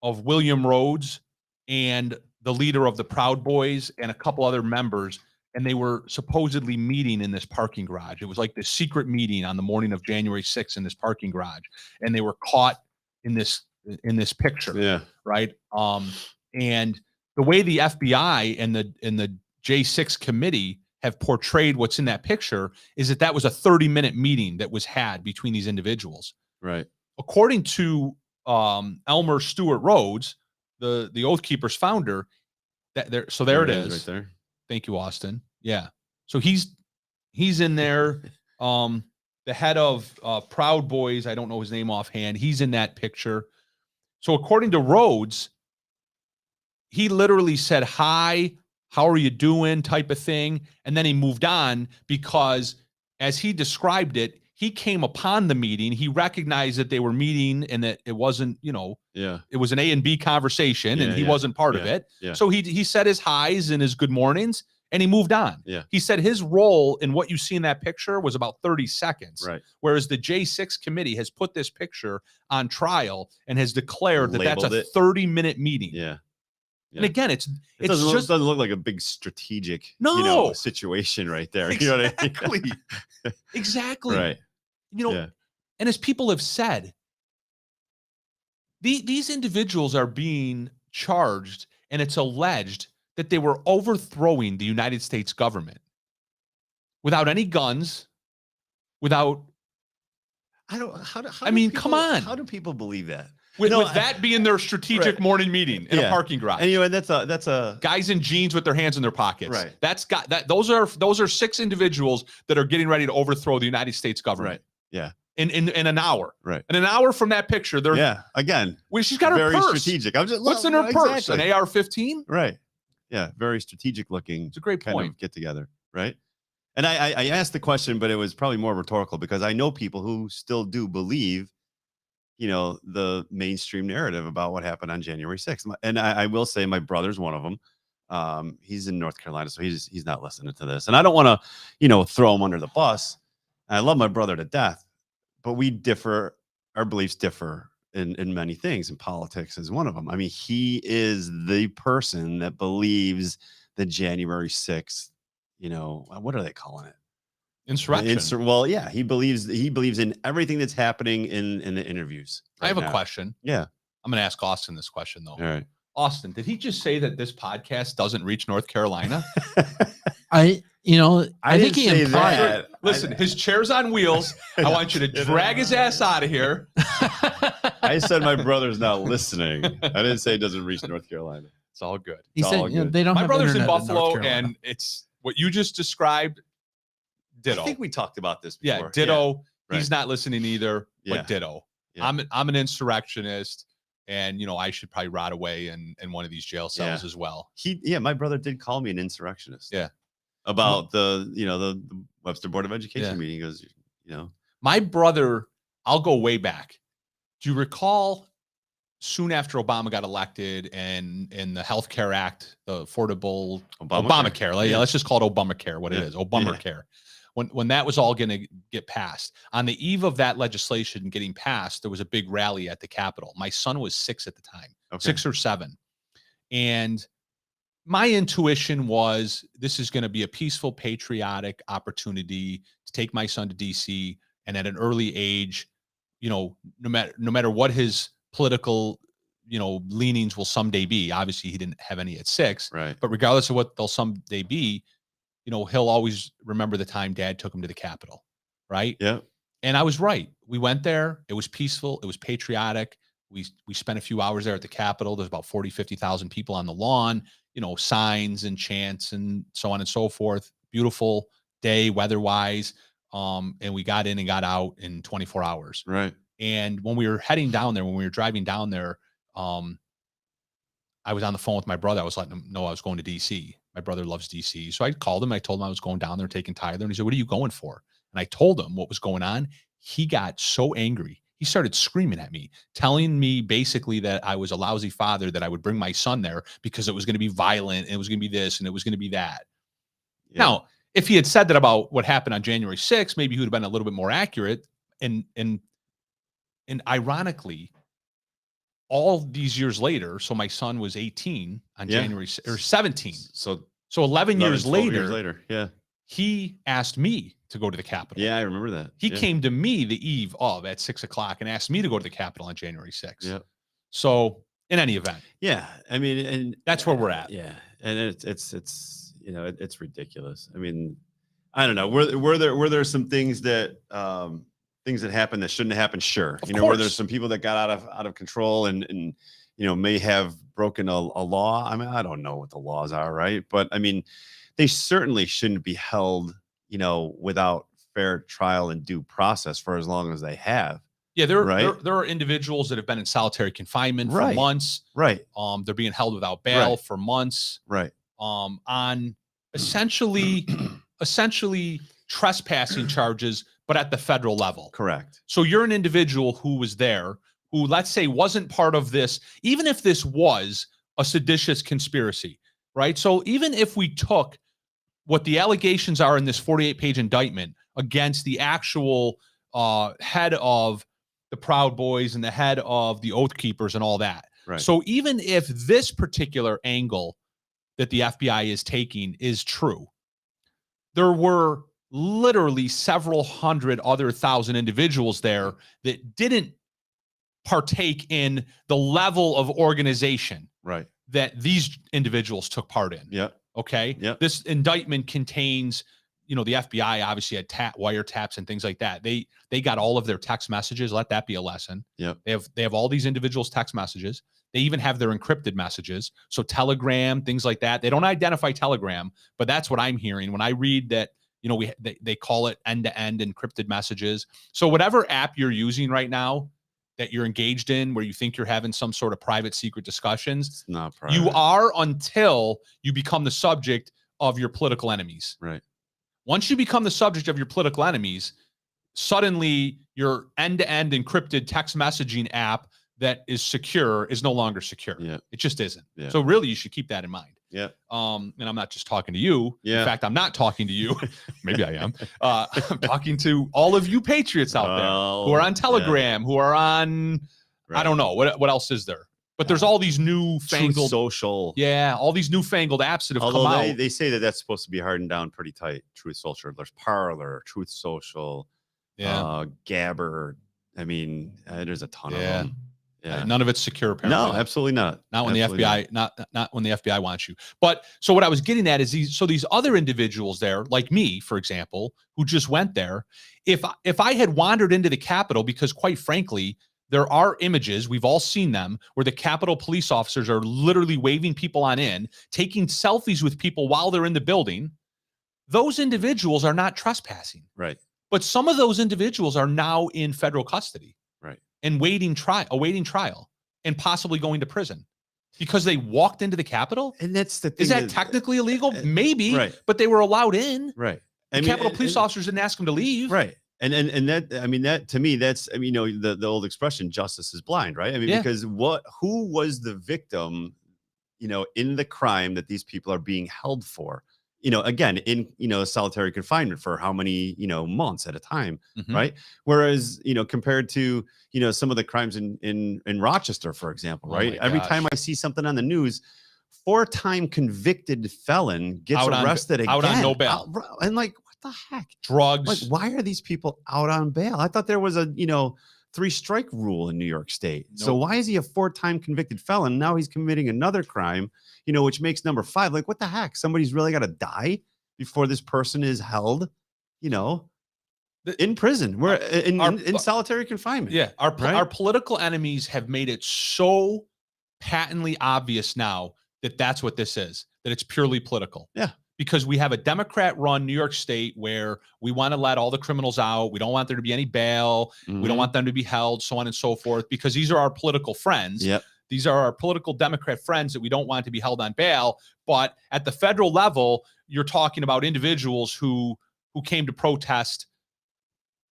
Speaker 1: William Rhodes and the leader of the Proud Boys and a couple other members, and they were supposedly meeting in this parking garage. It was like this secret meeting on the morning of January 6th in this parking garage, and they were caught in this picture.
Speaker 2: Yeah.
Speaker 1: Right. And the way the FBI and the J6 committee have portrayed what's in that picture is that was a 30-minute meeting that was had between these individuals.
Speaker 2: Right.
Speaker 1: According to Elmer Stewart Rhodes, the Oath Keepers founder, there it is.
Speaker 2: Right there.
Speaker 1: Thank you, Austin. Yeah. So he's in there. The head of Proud Boys, I don't know his name offhand. He's in that picture. So according to Rhodes, he literally said, hi, how are you doing, type of thing. And then he moved on because, as he described it, he came upon the meeting. He recognized that they were meeting and that it wasn't, it was an A and B conversation and he wasn't part of it.
Speaker 2: Yeah.
Speaker 1: So he said his highs and his good mornings and he moved on.
Speaker 2: Yeah.
Speaker 1: He said his role in what you see in that picture was about 30 seconds.
Speaker 2: Right.
Speaker 1: Whereas the J6 committee has put this picture on trial and has declared that that's a 30-minute meeting.
Speaker 2: Yeah.
Speaker 1: And again, it
Speaker 2: doesn't look like a big strategic situation right there.
Speaker 1: Exactly.
Speaker 2: You know what I mean?
Speaker 1: Exactly.
Speaker 2: Right.
Speaker 1: And as people have said, these individuals are being charged, and it's alleged that they were overthrowing the United States government without any guns, without. Come on.
Speaker 2: How do people believe that?
Speaker 1: With that being their strategic morning meeting in a parking garage,
Speaker 2: and that's a
Speaker 1: guys in jeans with their hands in their pockets.
Speaker 2: Right.
Speaker 1: That's got that. Those are 6 individuals that are getting ready to overthrow the United States government.
Speaker 2: Right. Yeah.
Speaker 1: In an hour.
Speaker 2: Right.
Speaker 1: In an hour from that picture, they're
Speaker 2: again.
Speaker 1: Well, she's got her
Speaker 2: very
Speaker 1: purse.
Speaker 2: Strategic.
Speaker 1: What's in her purse? An AR-15.
Speaker 2: Right. Yeah. Very strategic looking.
Speaker 1: It's a great point.
Speaker 2: Kind of get together. Right. And I asked the question, but it was probably more rhetorical because I know people who still do believe, the mainstream narrative about what happened on January 6th. And I will say my brother's one of them. He's in North Carolina, so he's not listening to this. And I don't want to, throw him under the bus. I love my brother to death, but we differ. Our beliefs differ in many things, and politics is one of them. I mean, he is the person that believes that January 6th, what are they calling it?
Speaker 1: Insurrection.
Speaker 2: Well, yeah, he believes in everything that's happening in the interviews.
Speaker 1: I have
Speaker 2: now.
Speaker 1: a question.
Speaker 2: Yeah.
Speaker 1: I'm going to ask Austin this question, though.
Speaker 2: All right.
Speaker 1: Austin, did he just say that this podcast doesn't reach North Carolina?
Speaker 3: I think he implied
Speaker 2: that.
Speaker 1: Listen, his chair's on wheels. I want you to drag his ass out of here.
Speaker 2: I said my brother's not listening. I didn't say it doesn't reach North Carolina.
Speaker 1: It's all good.
Speaker 3: He said they don't
Speaker 1: My
Speaker 3: have
Speaker 1: brother's in
Speaker 3: internet North
Speaker 1: Buffalo,
Speaker 3: Carolina.
Speaker 1: and it's what you just described. Ditto.
Speaker 2: I think we talked about this before.
Speaker 1: Yeah, ditto.
Speaker 2: Yeah,
Speaker 1: He's not listening either,
Speaker 2: Yeah.
Speaker 1: but ditto.
Speaker 2: Yeah.
Speaker 1: I'm an insurrectionist, and I should probably rot away in one of these jail cells as well.
Speaker 2: My brother did call me an insurrectionist.
Speaker 1: Yeah.
Speaker 2: About the Webster Board of Education meeting. He goes,
Speaker 1: My brother, I'll go way back. Do you recall soon after Obama got elected and in the Health Care Act, the Affordable Obamacare. Let's just call it Obamacare, what it is, Obamacare. When that was all going to get passed, on the eve of that legislation getting passed, there was a big rally at the Capitol. My son was 6 at the time, 6 or 7. And my intuition was this is going to be a peaceful, patriotic opportunity to take my son to DC. And at an early age, no matter what his political, leanings will someday be. Obviously, he didn't have any at 6,
Speaker 2: right?
Speaker 1: But regardless of what they'll someday be, he'll always remember the time Dad took him to the Capitol, right?
Speaker 2: Yeah.
Speaker 1: And I was right. We went there. It was peaceful. It was patriotic. We spent a few hours there at the Capitol. There's about 50,000 people on the lawn, signs and chants and so on and so forth. Beautiful day weather-wise. And we got in and got out in 24 hours.
Speaker 2: Right.
Speaker 1: And when we were heading down there, when we were driving down there, I was on the phone with my brother. I was letting him know I was going to DC. My brother loves DC. So I called him. I told him I was going down there taking Tyler. And he said, "What are you going for?" And I told him what was going on. He got so angry. He started screaming at me, telling me basically that I was a lousy father, that I would bring my son there because it was going to be violent and it was going to be this and it was going to be that. Yeah. Now, if he had said that about what happened on January 6th, maybe he would have been a little bit more accurate. And ironically, all these years later, so my son was 18 on January or 17. So 11 years later, he asked me to go to the Capitol.
Speaker 2: Yeah, I remember that.
Speaker 1: He came to me the eve of at 6 o'clock and asked me to go to the Capitol on January 6th.
Speaker 2: Yeah.
Speaker 1: So in any event.
Speaker 2: Yeah. I mean, and
Speaker 1: that's where we're at.
Speaker 2: Yeah. And it's ridiculous. I mean, I don't know. Were there some things that happened that shouldn't have happened? Sure. Where there's some people that got out of control and may have broken a law. I mean, I don't know what the laws are, right? But I mean, they certainly shouldn't be held, without fair trial and due process for as long as they have.
Speaker 1: Yeah, there are individuals that have been in solitary confinement for months.
Speaker 2: Right.
Speaker 1: They're being held without bail for months.
Speaker 2: Right.
Speaker 1: On essentially trespassing charges, but at the federal level.
Speaker 2: Correct.
Speaker 1: So you're an individual who was there, who, let's say, wasn't part of this, even if this was a seditious conspiracy, right? So even if we took what the allegations are in this 48-page indictment against the actual head of the Proud Boys and the head of the Oath Keepers and all that.
Speaker 2: Right.
Speaker 1: So even if this particular angle that the FBI is taking is true, there were literally several hundred other thousand individuals there that didn't partake in the level of organization that these individuals took part in.
Speaker 2: Yeah.
Speaker 1: Okay.
Speaker 2: Yeah.
Speaker 1: This indictment contains, the FBI obviously had wiretaps and things like that. They got all of their text messages. Let that be a lesson.
Speaker 2: Yeah.
Speaker 1: They have all these individuals' text messages. They even have their encrypted messages. So Telegram, things like that. They don't identify Telegram, but that's what I'm hearing when I read that. They call it end-to-end encrypted messages. So whatever app you're using right now that you're engaged in, where you think you're having some sort of private secret discussions,
Speaker 2: it's not private.
Speaker 1: You are until you become the subject of your political enemies.
Speaker 2: Right.
Speaker 1: Once you become the subject of your political enemies, suddenly your end-to-end encrypted text messaging app that is secure is no longer secure.
Speaker 2: Yeah.
Speaker 1: It just isn't.
Speaker 2: Yeah.
Speaker 1: So really, you should keep that in mind.
Speaker 2: Yeah.
Speaker 1: And I'm not just talking to you.
Speaker 2: Yeah.
Speaker 1: In fact, I'm not talking to you. Maybe I am. I'm talking to all of you patriots out there who are on Telegram, who are on, I don't know. What else is there? But there's all these newfangled
Speaker 2: Truth Social.
Speaker 1: Yeah, all these newfangled apps that have
Speaker 2: Although
Speaker 1: come out.
Speaker 2: they say that that's supposed to be hardened down pretty tight. Truth Social. There's Parler, Truth Social, Gabber. I mean, there's a ton of them. Yeah.
Speaker 1: None of it's secure, apparently.
Speaker 2: No, absolutely not.
Speaker 1: Not when the FBI, not when the FBI wants you. But so what I was getting at is these other individuals there, like me, for example, who just went there. If I had wandered into the Capitol, because quite frankly, there are images, we've all seen them, where the Capitol police officers are literally waving people on in, taking selfies with people while they're in the building. Those individuals are not trespassing.
Speaker 2: Right.
Speaker 1: But some of those individuals are now in federal custody.
Speaker 2: Right.
Speaker 1: And awaiting trial and possibly going to prison because they walked into the Capitol.
Speaker 2: And that's the thing.
Speaker 1: Is that technically illegal? Maybe,
Speaker 2: right.
Speaker 1: But they were allowed in.
Speaker 2: Right.
Speaker 1: The Capitol police officers didn't ask them to leave.
Speaker 2: Right. And that, I mean, that to me, that's, I mean, the old expression, justice is blind, right? I mean, because who was the victim, in the crime that these people are being held for? Again, in, solitary confinement for how many, months at a time, right? Whereas, compared to, some of the crimes in Rochester, for example, right? Every time I see something on the news, 4-time convicted felon gets arrested again.
Speaker 1: Out on no bail.
Speaker 2: And like, what the heck?
Speaker 1: Drugs.
Speaker 2: Like, why are these people out on bail? I thought there was a, 3-strike rule in New York State. Nope. So why is he a 4-time convicted felon? Now he's committing another crime, which makes number 5. Like, what the heck? Somebody's really got to die before this person is held, in prison. We're in solitary confinement.
Speaker 1: Yeah. Our political enemies have made it so patently obvious now that that's what this is, that it's purely political.
Speaker 2: Yeah.
Speaker 1: Because we have a Democrat-run New York State where we want to let all the criminals out. We don't want there to be any bail. We don't want them to be held, so on and so forth, because these are our political friends.
Speaker 2: Yep.
Speaker 1: These are our political Democrat friends that we don't want to be held on bail. But at the federal level, you're talking about individuals who came to protest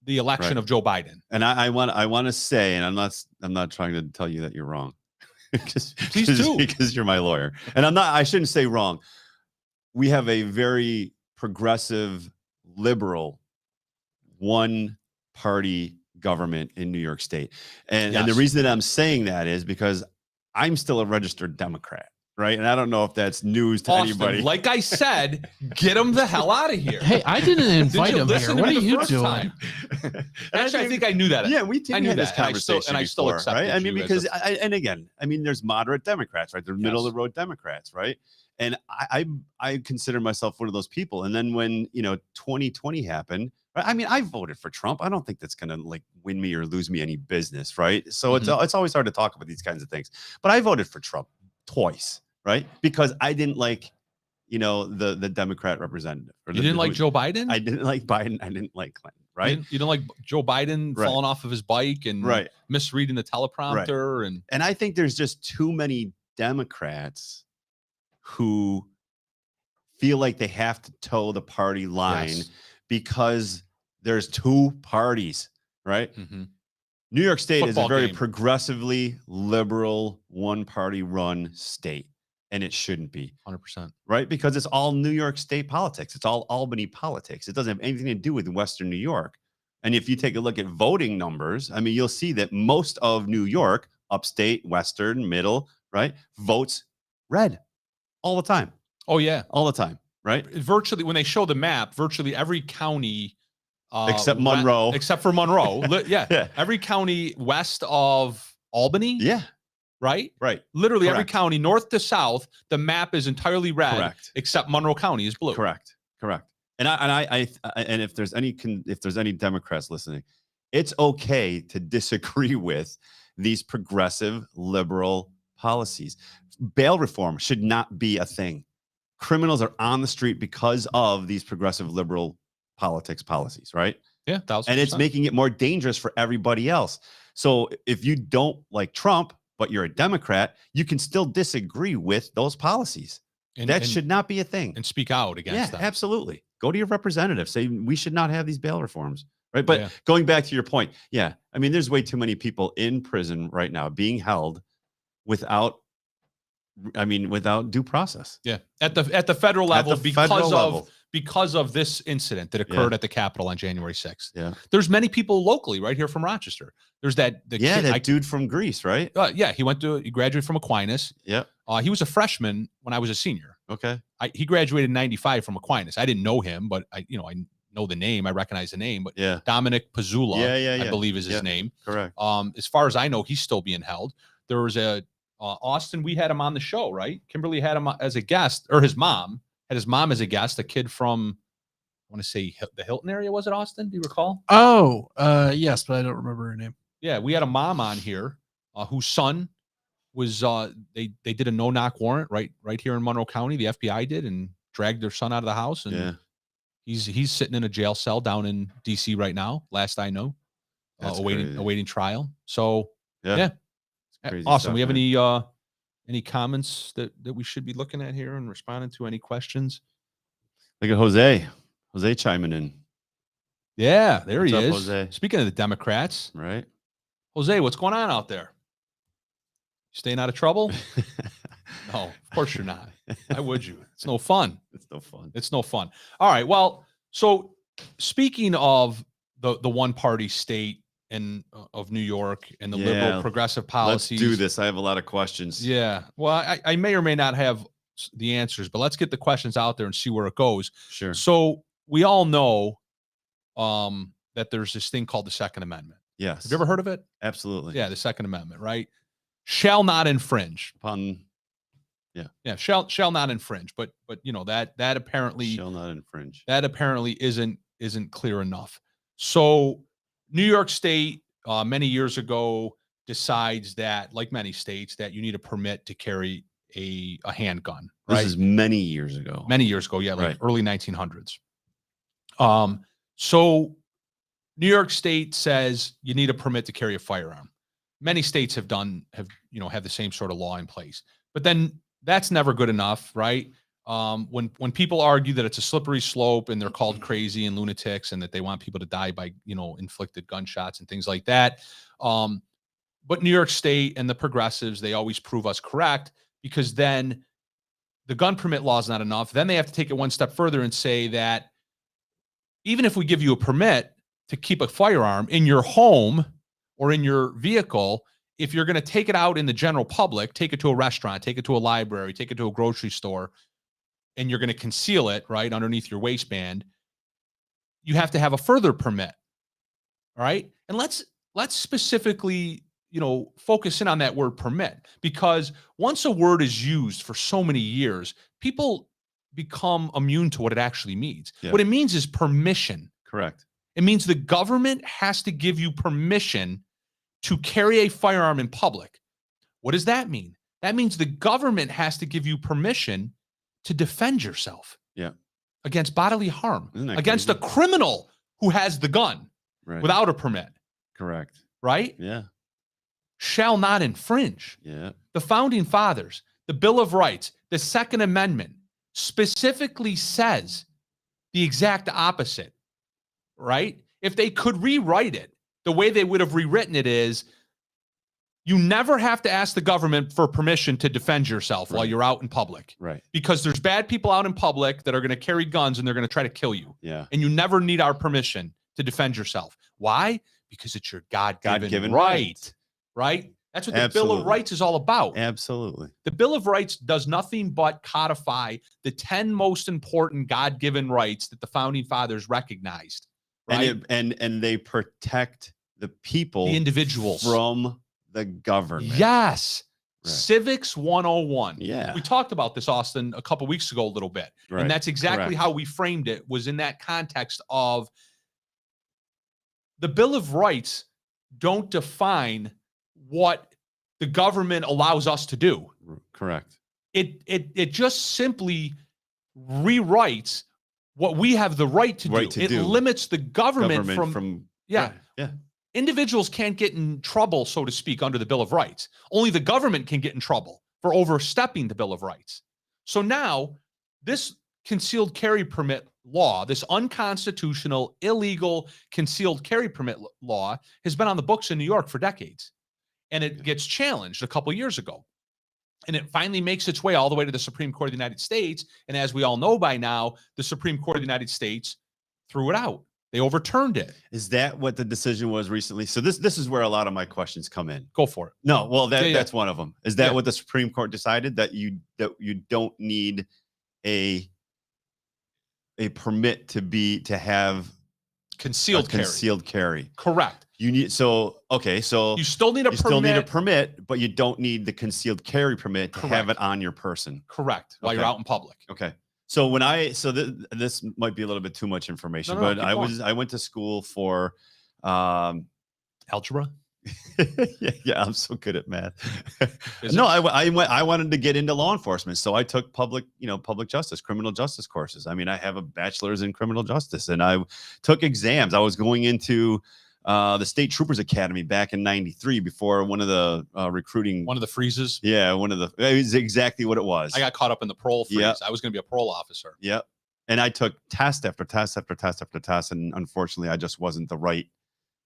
Speaker 1: the election of Joe Biden.
Speaker 2: And I want to say, and I'm not trying to tell you that you're wrong.
Speaker 1: Please do.
Speaker 2: Because you're my lawyer. And I shouldn't say wrong. We have a very progressive, liberal, one-party government in New York State. And the reason that I'm saying that is because I'm still a registered Democrat, right? And I don't know if that's news to anybody.
Speaker 1: Like I said, get him the hell out of here.
Speaker 3: Hey, I didn't invite him here. What are you doing?
Speaker 1: Actually, I think I knew that.
Speaker 2: Yeah, we did have this conversation
Speaker 1: and I still accept
Speaker 2: right? I mean, because there's moderate Democrats, right? They're middle of the road Democrats, right? And I consider myself one of those people. And then when 2020 happened, right? I mean, I voted for Trump. I don't think that's gonna like win me or lose me any business, right? So it's always hard to talk about these kinds of things. But I voted for Trump twice, right? Because I didn't like, the Democrat representative.
Speaker 1: You didn't like Joe Biden?
Speaker 2: I didn't like Biden. I didn't like Clinton, right?
Speaker 1: You didn't like Joe Biden falling off of his bike and misreading the teleprompter.
Speaker 2: And I think there's just too many Democrats who feel like they have to toe the party line because there's 2 parties, right? New York State is a very progressively liberal, one-party run state, and it shouldn't be.
Speaker 1: 100%.
Speaker 2: Right? Because it's all New York State politics. It's all Albany politics. It doesn't have anything to do with Western New York. And if you take a look at voting numbers, I mean, you'll see that most of New York, upstate, Western, middle, right, votes red all the time.
Speaker 1: Oh, yeah.
Speaker 2: All the time, right?
Speaker 1: Virtually, when they show the map, virtually every county
Speaker 2: except Monroe,
Speaker 1: except for Monroe. Every county west of Albany.
Speaker 2: Yeah.
Speaker 1: Right.
Speaker 2: Correct.
Speaker 1: Literally every county, north to south, the map is entirely red. Correct. Except Monroe County is blue.
Speaker 2: Correct. And if there's any Democrats listening, it's okay to disagree with these progressive liberal policies. Bail reform should not be a thing. Criminals are on the street because of these progressive liberal policies, right?
Speaker 1: Yeah, 1,000%.
Speaker 2: And it's making it more dangerous for everybody else. So if you don't like Trump, but you're a Democrat, you can still disagree with those policies. That should not be a thing.
Speaker 1: And speak out against them.
Speaker 2: Absolutely. Go to your representative. Say, we should not have these bail reforms, right? But going back to your point, I mean, there's way too many people in prison right now being held without due process.
Speaker 1: Yeah. At the federal level, because of this incident that occurred at the Capitol on January 6th.
Speaker 2: Yeah.
Speaker 1: There's many people locally right here from Rochester. There's that
Speaker 2: dude from Greece, right?
Speaker 1: Yeah, he graduated from Aquinas.
Speaker 2: Yep.
Speaker 1: He was a freshman when I was a senior.
Speaker 2: Okay.
Speaker 1: He graduated in 95 from Aquinas. I didn't know him, but I know the name. I recognize the name. But Dominic Pizzula, I believe is his name.
Speaker 2: Correct.
Speaker 1: As far as I know, he's still being held. There was a Austin. We had him on the show, right? Kimberly had him as a guest, or his mom had his mom as a guest. A kid from, I want to say the Hilton area. Was it Austin? Do you recall?
Speaker 3: Oh, yes, but I don't remember her name.
Speaker 1: Yeah, we had a mom on here whose son was they did a no-knock warrant right here in Monroe County. The FBI did, and dragged their son out of the house, and he's sitting in a jail cell down in DC right now, last I know, awaiting trial. So yeah. Awesome.
Speaker 2: Stuff,
Speaker 1: we have any comments that we should be looking at here and responding to? Any questions?
Speaker 2: Look at Jose chiming in.
Speaker 1: Yeah, there
Speaker 2: What's
Speaker 1: he
Speaker 2: up,
Speaker 1: is.
Speaker 2: Jose?
Speaker 1: Speaking of the Democrats,
Speaker 2: right?
Speaker 1: Jose, what's going on out there? Staying out of trouble? No, of course you're not. Why would you? It's no fun.
Speaker 2: It's no fun.
Speaker 1: It's no fun. All right. Well, so speaking of the one party state and of New York and the liberal progressive policies.
Speaker 2: Let's do this. I have a lot of questions.
Speaker 1: Yeah. Well, I may or may not have the answers, but let's get the questions out there and see where it goes.
Speaker 2: Sure.
Speaker 1: So we all know that there's this thing called the Second Amendment.
Speaker 2: Yes.
Speaker 1: Have you ever heard of it?
Speaker 2: Absolutely.
Speaker 1: Yeah, the Second Amendment, right? Shall not infringe. Yeah, shall not infringe. But that apparently
Speaker 2: shall not infringe.
Speaker 1: That apparently isn't clear enough. So New York State many years ago decides that, like many states, that you need a permit to carry a handgun. Right?
Speaker 2: This is many years ago.
Speaker 1: Many years ago, yeah, like early 1900s. So New York State says you need a permit to carry a firearm. Many states have the same sort of law in place. But then that's never good enough, right? When people argue that it's a slippery slope and they're called crazy and lunatics and that they want people to die by inflicted gunshots and things like that. But New York State and the progressives, they always prove us correct, because then the gun permit law is not enough. Then they have to take it one step further and say that even if we give you a permit to keep a firearm in your home or in your vehicle, if you're going to take it out in the general public, take it to a restaurant, take it to a library, take it to a grocery store, and you're going to conceal it right underneath your waistband, you have to have a further permit. All right. And let's specifically, focus in on that word permit, because once a word is used for so many years, people become immune to what it actually means. Yeah. What it means is permission.
Speaker 2: Correct.
Speaker 1: It means the government has to give you permission to carry a firearm in public. What does that mean? That means the government has to give you permission to defend yourself.
Speaker 2: Yeah.
Speaker 1: Against bodily harm, against a criminal who has the gun without a permit.
Speaker 2: Correct.
Speaker 1: Right?
Speaker 2: Yeah.
Speaker 1: Shall not infringe.
Speaker 2: Yeah.
Speaker 1: The founding fathers, the Bill of Rights, the Second Amendment specifically says the exact opposite. Right? If they could rewrite it, the way they would have rewritten it is, you never have to ask the government for permission to defend yourself while you're out in public.
Speaker 2: Right.
Speaker 1: Because there's bad people out in public that are going to carry guns and they're going to try to kill you.
Speaker 2: Yeah.
Speaker 1: And you never need our permission to defend yourself. Why? Because it's your God-given right. Right? That's what the Bill of Rights is all about.
Speaker 2: Absolutely.
Speaker 1: The Bill of Rights does nothing but codify the 10 most important God-given rights that the founding fathers recognized. Right?
Speaker 2: And they protect the people,
Speaker 1: the individuals,
Speaker 2: from the government.
Speaker 1: Yes. Right. Civics 101.
Speaker 2: Yeah.
Speaker 1: We talked about this, Austin, a couple weeks ago a little bit. Right. And that's exactly how we framed it, was in that context of the Bill of Rights don't define what the government allows us to do.
Speaker 2: Correct.
Speaker 1: It just simply rewrites what we have the right to do. It limits the government from yeah. Individuals can't get in trouble, so to speak, under the Bill of Rights. Only the government can get in trouble for overstepping the Bill of Rights. So now this concealed carry permit law, this unconstitutional, illegal concealed carry permit law, has been on the books in New York for decades. And it gets challenged a couple years ago. And it finally makes its way all the way to the Supreme Court of the United States. And as we all know by now, the Supreme Court of the United States threw it out. They overturned it.
Speaker 2: Is that what the decision was recently? So this is where a lot of my questions come in.
Speaker 1: Go for it.
Speaker 2: No, well, that's one of them. Is that what the Supreme Court decided, that you don't need a permit to have
Speaker 1: concealed
Speaker 2: carry?
Speaker 1: Correct.
Speaker 2: You need so
Speaker 1: you still need a
Speaker 2: permit, but you don't need the concealed carry permit to have it on your person.
Speaker 1: Correct. While you're out in public.
Speaker 2: Okay. So this might be a little bit too much information, but I went to school for
Speaker 1: algebra.
Speaker 2: yeah, I'm so good at math. No, I wanted to get into law enforcement, so I took public justice, criminal justice courses. I mean, I have a bachelor's in criminal justice, and I took exams. I was going into the State Troopers Academy back in '93 before one of the recruiting,
Speaker 1: one of the freezes.
Speaker 2: Yeah, it was exactly what it was.
Speaker 1: I got caught up in the parole freeze. Yep. I was going to be a parole officer.
Speaker 2: Yep. And I took test after test after test after test, and unfortunately, I just wasn't the right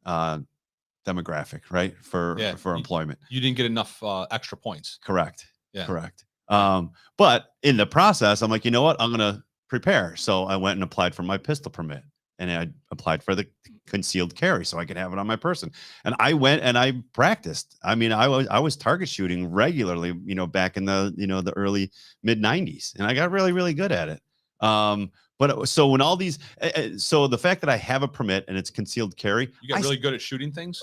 Speaker 2: demographic, right, for employment.
Speaker 1: You didn't get enough extra points.
Speaker 2: Correct. Yeah. Correct. But in the process, I'm like, you know what? I'm going to prepare. So I went and applied for my pistol permit, and I applied for the concealed carry so I could have it on my person. And I went and I practiced. I mean, I was target shooting regularly, back in the early mid 90s, and I got really, really good at it. But so when all these, so the fact that I have a permit and it's concealed carry,
Speaker 1: you get really good at shooting things.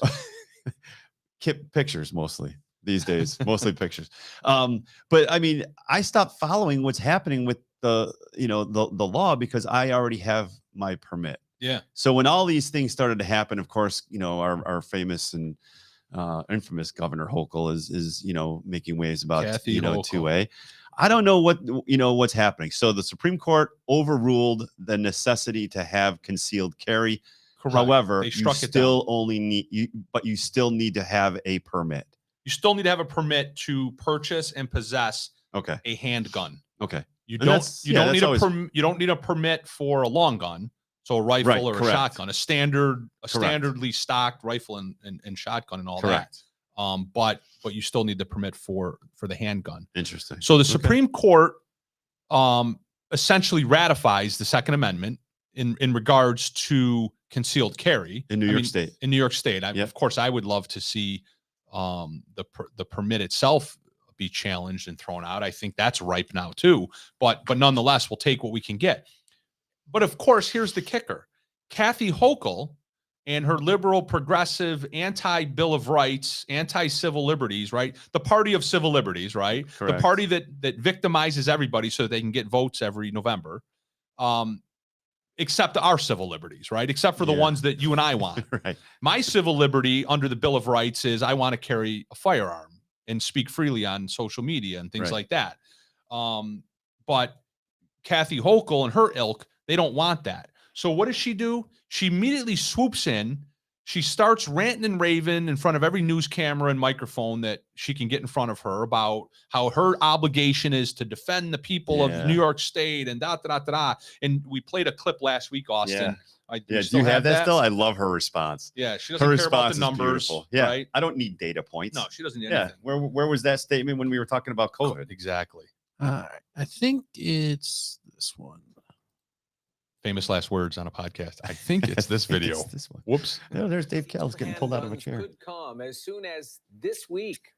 Speaker 2: Pictures mostly these days, mostly pictures. But I mean, I stopped following what's happening with the law because I already have my permit.
Speaker 1: Yeah.
Speaker 2: So when all these things started to happen, of course, our famous and infamous Governor Hochul is making waves about
Speaker 1: Kathy Hochul.
Speaker 2: 2A. I don't know what's happening. So the Supreme Court overruled the necessity to have concealed carry.
Speaker 1: Correct.
Speaker 2: However, you still need to have a permit.
Speaker 1: You still need to have a permit to purchase and possess a handgun.
Speaker 2: Okay.
Speaker 1: You don't need a permit for a long gun, so a rifle or a shotgun, a standardly stocked rifle and shotgun and all that. But you still need the permit for the handgun.
Speaker 2: Interesting.
Speaker 1: So the Supreme Court essentially ratifies the Second Amendment in regards to concealed carry
Speaker 2: in New York State.
Speaker 1: In New York State, of course, I would love to see the permit itself be challenged and thrown out. I think that's ripe now too. But nonetheless, we'll take what we can get. But of course, here's the kicker: Kathy Hochul and her liberal, progressive, anti-Bill of Rights, anti-civil liberties, right? The party of civil liberties, right?
Speaker 2: Correct.
Speaker 1: The party that victimizes everybody so they can get votes every November, except our civil liberties, right? Except for the ones that you and I want.
Speaker 2: Right.
Speaker 1: My civil liberty under the Bill of Rights is I want to carry a firearm and speak freely on social media and things like that. But Kathy Hochul and her ilk, they don't want that. So what does she do? She immediately swoops in. She starts ranting and raving in front of every news camera and microphone that she can get in front of her about how her obligation is to defend the people of New York State and da. And we played a clip last week, Austin.
Speaker 2: Do you have that still? I love her response.
Speaker 1: Yeah, she doesn't care about the numbers.
Speaker 2: Yeah,
Speaker 1: right?
Speaker 2: I don't need data points.
Speaker 1: No, she doesn't need anything.
Speaker 2: Where was that statement when we were talking about COVID?
Speaker 1: Exactly.
Speaker 3: I think it's this one.
Speaker 1: Famous last words on a podcast. I think it's this video.
Speaker 2: It's this one.
Speaker 1: Whoops.
Speaker 2: No, there's Dave Kells getting pulled out of a chair.
Speaker 7: Could come as soon as this week.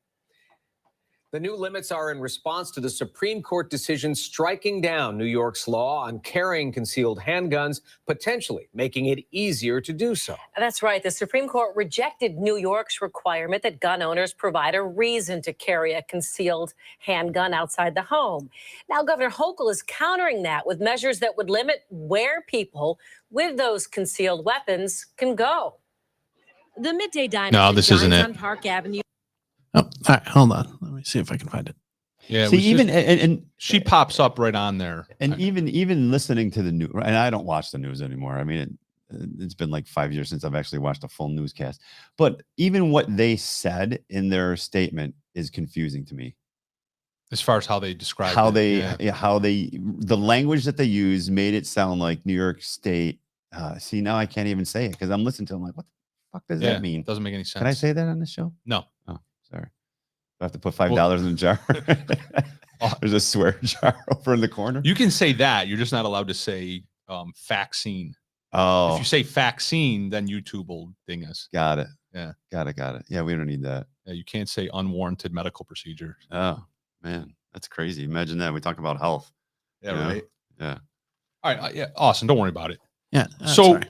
Speaker 7: The new limits are in response to the Supreme Court decision striking down New York's law on carrying concealed handguns, potentially making it easier to do so.
Speaker 8: That's right. The Supreme Court rejected New York's requirement that gun owners provide a reason to carry a concealed handgun outside the home. Now, Governor Hochul is countering that with measures that would limit where people with those concealed weapons can go. The Midday Diner on Park Avenue.
Speaker 3: Oh, all right, hold on. Let me see if I can find it.
Speaker 1: Yeah,
Speaker 2: see, and
Speaker 1: she pops up right on there.
Speaker 2: And even listening to the news, and I don't watch the news anymore. I mean, it's been like 5 years since I've actually watched a full newscast. But even what they said in their statement is confusing to me.
Speaker 1: As far as how they describe
Speaker 2: the language that they use made it sound like New York State. See, now I can't even say it because I'm listening to them like, what the fuck does that mean?
Speaker 1: Doesn't make any sense.
Speaker 2: Can I say that on the show?
Speaker 1: No.
Speaker 2: Oh, sorry. I have to put $5 in the jar. There's a swear jar over in the corner.
Speaker 1: You can say that. You're just not allowed to say vaccine.
Speaker 2: Oh,
Speaker 1: if you say vaccine, then YouTube will ding us.
Speaker 2: Got it.
Speaker 1: Yeah.
Speaker 2: Got it. Yeah, we don't need that.
Speaker 1: Yeah, you can't say unwarranted medical procedure.
Speaker 2: Oh, man. That's crazy. Imagine that. We talk about health.
Speaker 1: Yeah,
Speaker 2: Yeah.
Speaker 1: right.
Speaker 2: Yeah.
Speaker 1: All right. Yeah, Austin, don't worry about it.
Speaker 3: Yeah.
Speaker 1: So
Speaker 3: sorry.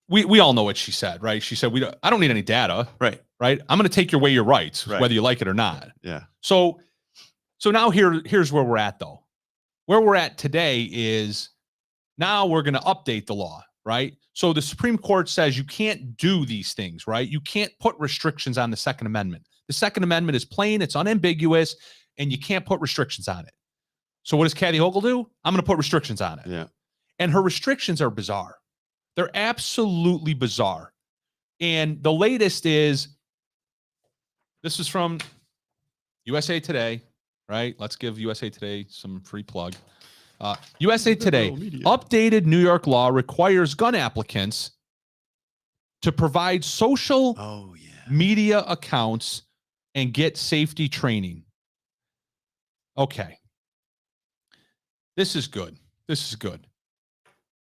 Speaker 1: we all know what she said, right? She said, I don't need any data.
Speaker 2: Right.
Speaker 1: Right. I'm going to take away your rights,
Speaker 2: Right.
Speaker 1: whether you like it or not.
Speaker 2: Yeah.
Speaker 1: So now here's where we're at, though. Where we're at today is now we're going to update the law, right? So the Supreme Court says you can't do these things, right? You can't put restrictions on the Second Amendment. The Second Amendment is plain, it's unambiguous, and you can't put restrictions on it. So what does Kathy Hochul do? I'm going to put restrictions on it.
Speaker 2: Yeah.
Speaker 1: And her restrictions are bizarre. They're absolutely bizarre. And the latest is, this is from USA Today, right? Let's give USA Today some free plug. USA Today, updated New York law requires gun applicants to provide social media accounts and get safety training. Okay. This is good. This is good.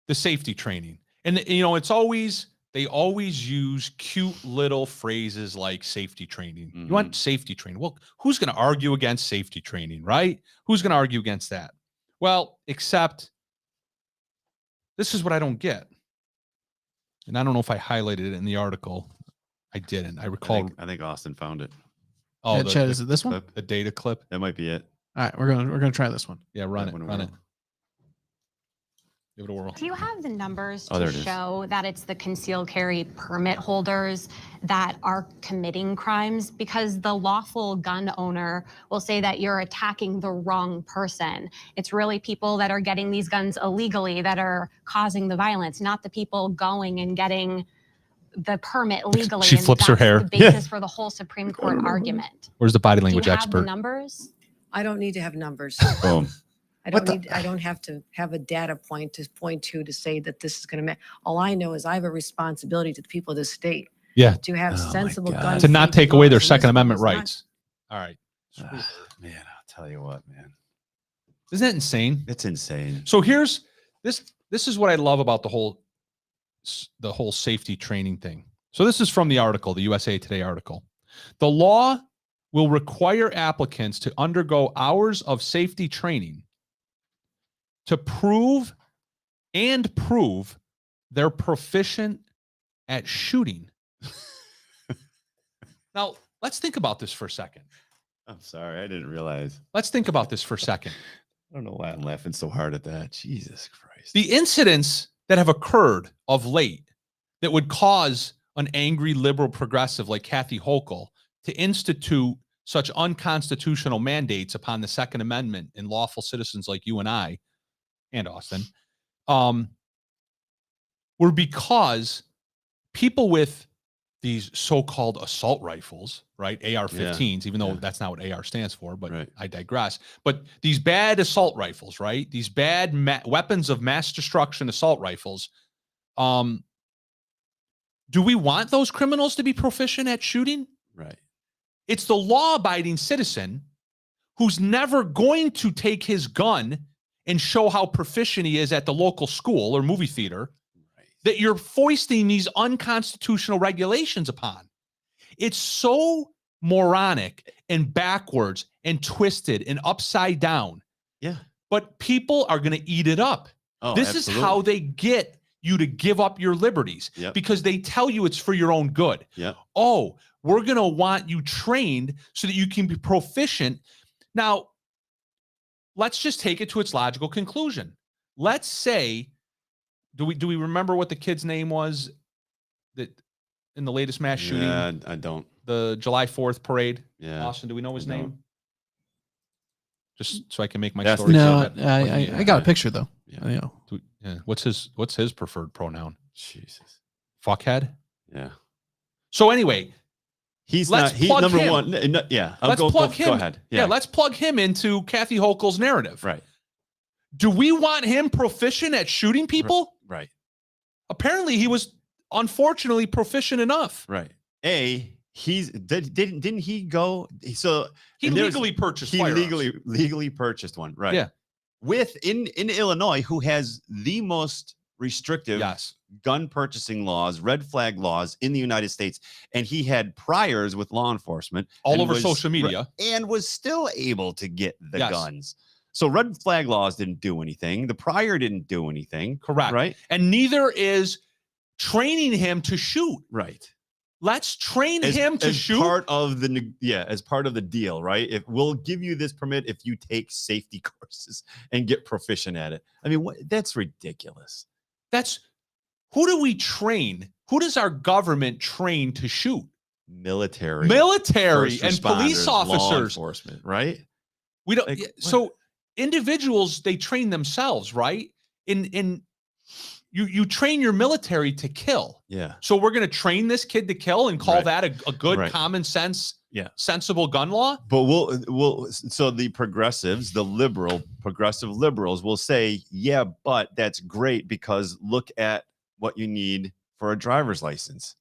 Speaker 1: The safety training. And, it's always, they always use cute little phrases like safety training.
Speaker 2: Mm-hmm.
Speaker 1: You want safety training? Well, who's going to argue against safety training, right? Who's going to argue against that? Well, except this is what I don't get. And I don't know if I highlighted it in the article. I didn't. I recall.
Speaker 2: I think Austin found it.
Speaker 1: Oh,
Speaker 3: Chad, is it this one?
Speaker 2: Clip.
Speaker 1: the data clip.
Speaker 2: That might be it.
Speaker 3: All right, we're gonna try this one.
Speaker 1: Yeah, run
Speaker 2: That
Speaker 1: it.
Speaker 2: one
Speaker 1: Run
Speaker 2: will.
Speaker 1: it. Give it a whirl.
Speaker 9: Do you have the numbers
Speaker 2: Oh, there
Speaker 9: to
Speaker 2: it is.
Speaker 9: show that it's the concealed carry permit holders that are committing crimes? Because the lawful gun owner will say that you're attacking the wrong person. It's really people that are getting these guns illegally that are causing the violence, not the people going and getting the permit legally.
Speaker 1: She
Speaker 9: And
Speaker 1: flips her
Speaker 9: that's
Speaker 1: hair.
Speaker 9: the basis for the whole Supreme Court argument.
Speaker 1: Where's the body
Speaker 9: Do you
Speaker 1: language
Speaker 9: have
Speaker 1: expert?
Speaker 9: the numbers?
Speaker 10: I don't need to have numbers.
Speaker 2: Boom.
Speaker 10: I don't have to have a data point to say that this is going to make. All I know is I have a responsibility to the people of this state.
Speaker 1: Yeah.
Speaker 10: To have
Speaker 2: Oh my
Speaker 10: sensible
Speaker 2: God.
Speaker 10: gun
Speaker 1: To not
Speaker 10: safety
Speaker 1: take away their
Speaker 10: laws, and
Speaker 1: Second
Speaker 10: this
Speaker 1: Amendment
Speaker 10: is not-
Speaker 1: rights. All right.
Speaker 2: Man, I'll tell you what, man.
Speaker 1: Isn't that insane?
Speaker 2: It's insane.
Speaker 1: So here's this is what I love about the whole safety training thing. So this is from the article, the USA Today article. The law will require applicants to undergo hours of safety training to prove they're proficient at shooting. Now, let's think about this for a second.
Speaker 2: I'm sorry. I didn't realize.
Speaker 1: Let's think about this for a second.
Speaker 2: I don't know why I'm laughing so hard at that. Jesus Christ.
Speaker 1: The incidents that have occurred of late that would cause an angry liberal progressive like Kathy Hochul to institute such unconstitutional mandates upon the Second Amendment and lawful citizens like you and I and Austin were because people with these so-called assault rifles, right? AR-15s, even though that's not what AR stands for, but I digress. But these bad assault rifles, right? These bad weapons of mass destruction assault rifles. Do we want those criminals to be proficient at shooting?
Speaker 2: Right.
Speaker 1: It's the law-abiding citizen who's never going to take his gun and show how proficient he is at the local school or movie theater that you're foisting these unconstitutional regulations upon. It's so moronic and backwards and twisted and upside down.
Speaker 2: Yeah.
Speaker 1: But people are going to eat it up.
Speaker 2: Oh,
Speaker 1: This is how they get you to give up your liberties because they tell you it's for your own good.
Speaker 2: Yep.
Speaker 1: Oh, we're going to want you trained so that you can be proficient. Now, let's just take it to its logical conclusion. Let's say, do we remember what the kid's name was that in the latest mass shooting?
Speaker 2: Yeah, I don't.
Speaker 1: The July 4th parade.
Speaker 2: Yeah.
Speaker 1: Austin, do we know his name?
Speaker 2: don't.
Speaker 1: Just so I can make my
Speaker 2: That's
Speaker 1: story.
Speaker 3: No,
Speaker 1: so
Speaker 3: I got a picture though.
Speaker 2: Yeah.
Speaker 1: yeah. What's his preferred pronoun?
Speaker 2: Jesus.
Speaker 1: Fuckhead.
Speaker 2: Yeah.
Speaker 1: So anyway,
Speaker 2: He's
Speaker 1: let's
Speaker 2: not. He's
Speaker 1: plug
Speaker 2: number
Speaker 1: him.
Speaker 2: one. Yeah.
Speaker 1: Let's plug him.
Speaker 2: Go ahead.
Speaker 1: Yeah, let's plug him into Kathy Hochul's narrative.
Speaker 2: Right.
Speaker 1: Do we want him proficient at shooting people?
Speaker 2: Right.
Speaker 1: Apparently, he was unfortunately proficient enough.
Speaker 2: Right. Didn't he go? So
Speaker 1: he legally purchased.
Speaker 2: He
Speaker 1: firearms.
Speaker 2: legally purchased one, right?
Speaker 1: Yeah.
Speaker 2: With in Illinois, who has the most restrictive gun purchasing laws, red flag laws in the United States, and he had priors with law enforcement
Speaker 1: all over social media,
Speaker 2: and was still able to get the guns. So red flag laws didn't do anything. The prior didn't do anything.
Speaker 1: Correct.
Speaker 2: Right.
Speaker 1: And neither is training him to shoot.
Speaker 2: Right.
Speaker 1: Let's train him to shoot.
Speaker 2: As part of the deal, right? If we'll give you this permit if you take safety courses and get proficient at it. I mean, that's ridiculous.
Speaker 1: Who do we train? Who does our government train to shoot?
Speaker 2: Military
Speaker 1: and police officers,
Speaker 2: law enforcement, right?
Speaker 1: We don't. So individuals, they train themselves, right? You train your military to kill.
Speaker 2: Yeah.
Speaker 1: So we're going to train this kid to kill and call that a good common sense, sensible gun law.
Speaker 2: But so the progressives, the progressive liberals will say, yeah, but that's great because look at what you need for a driver's license,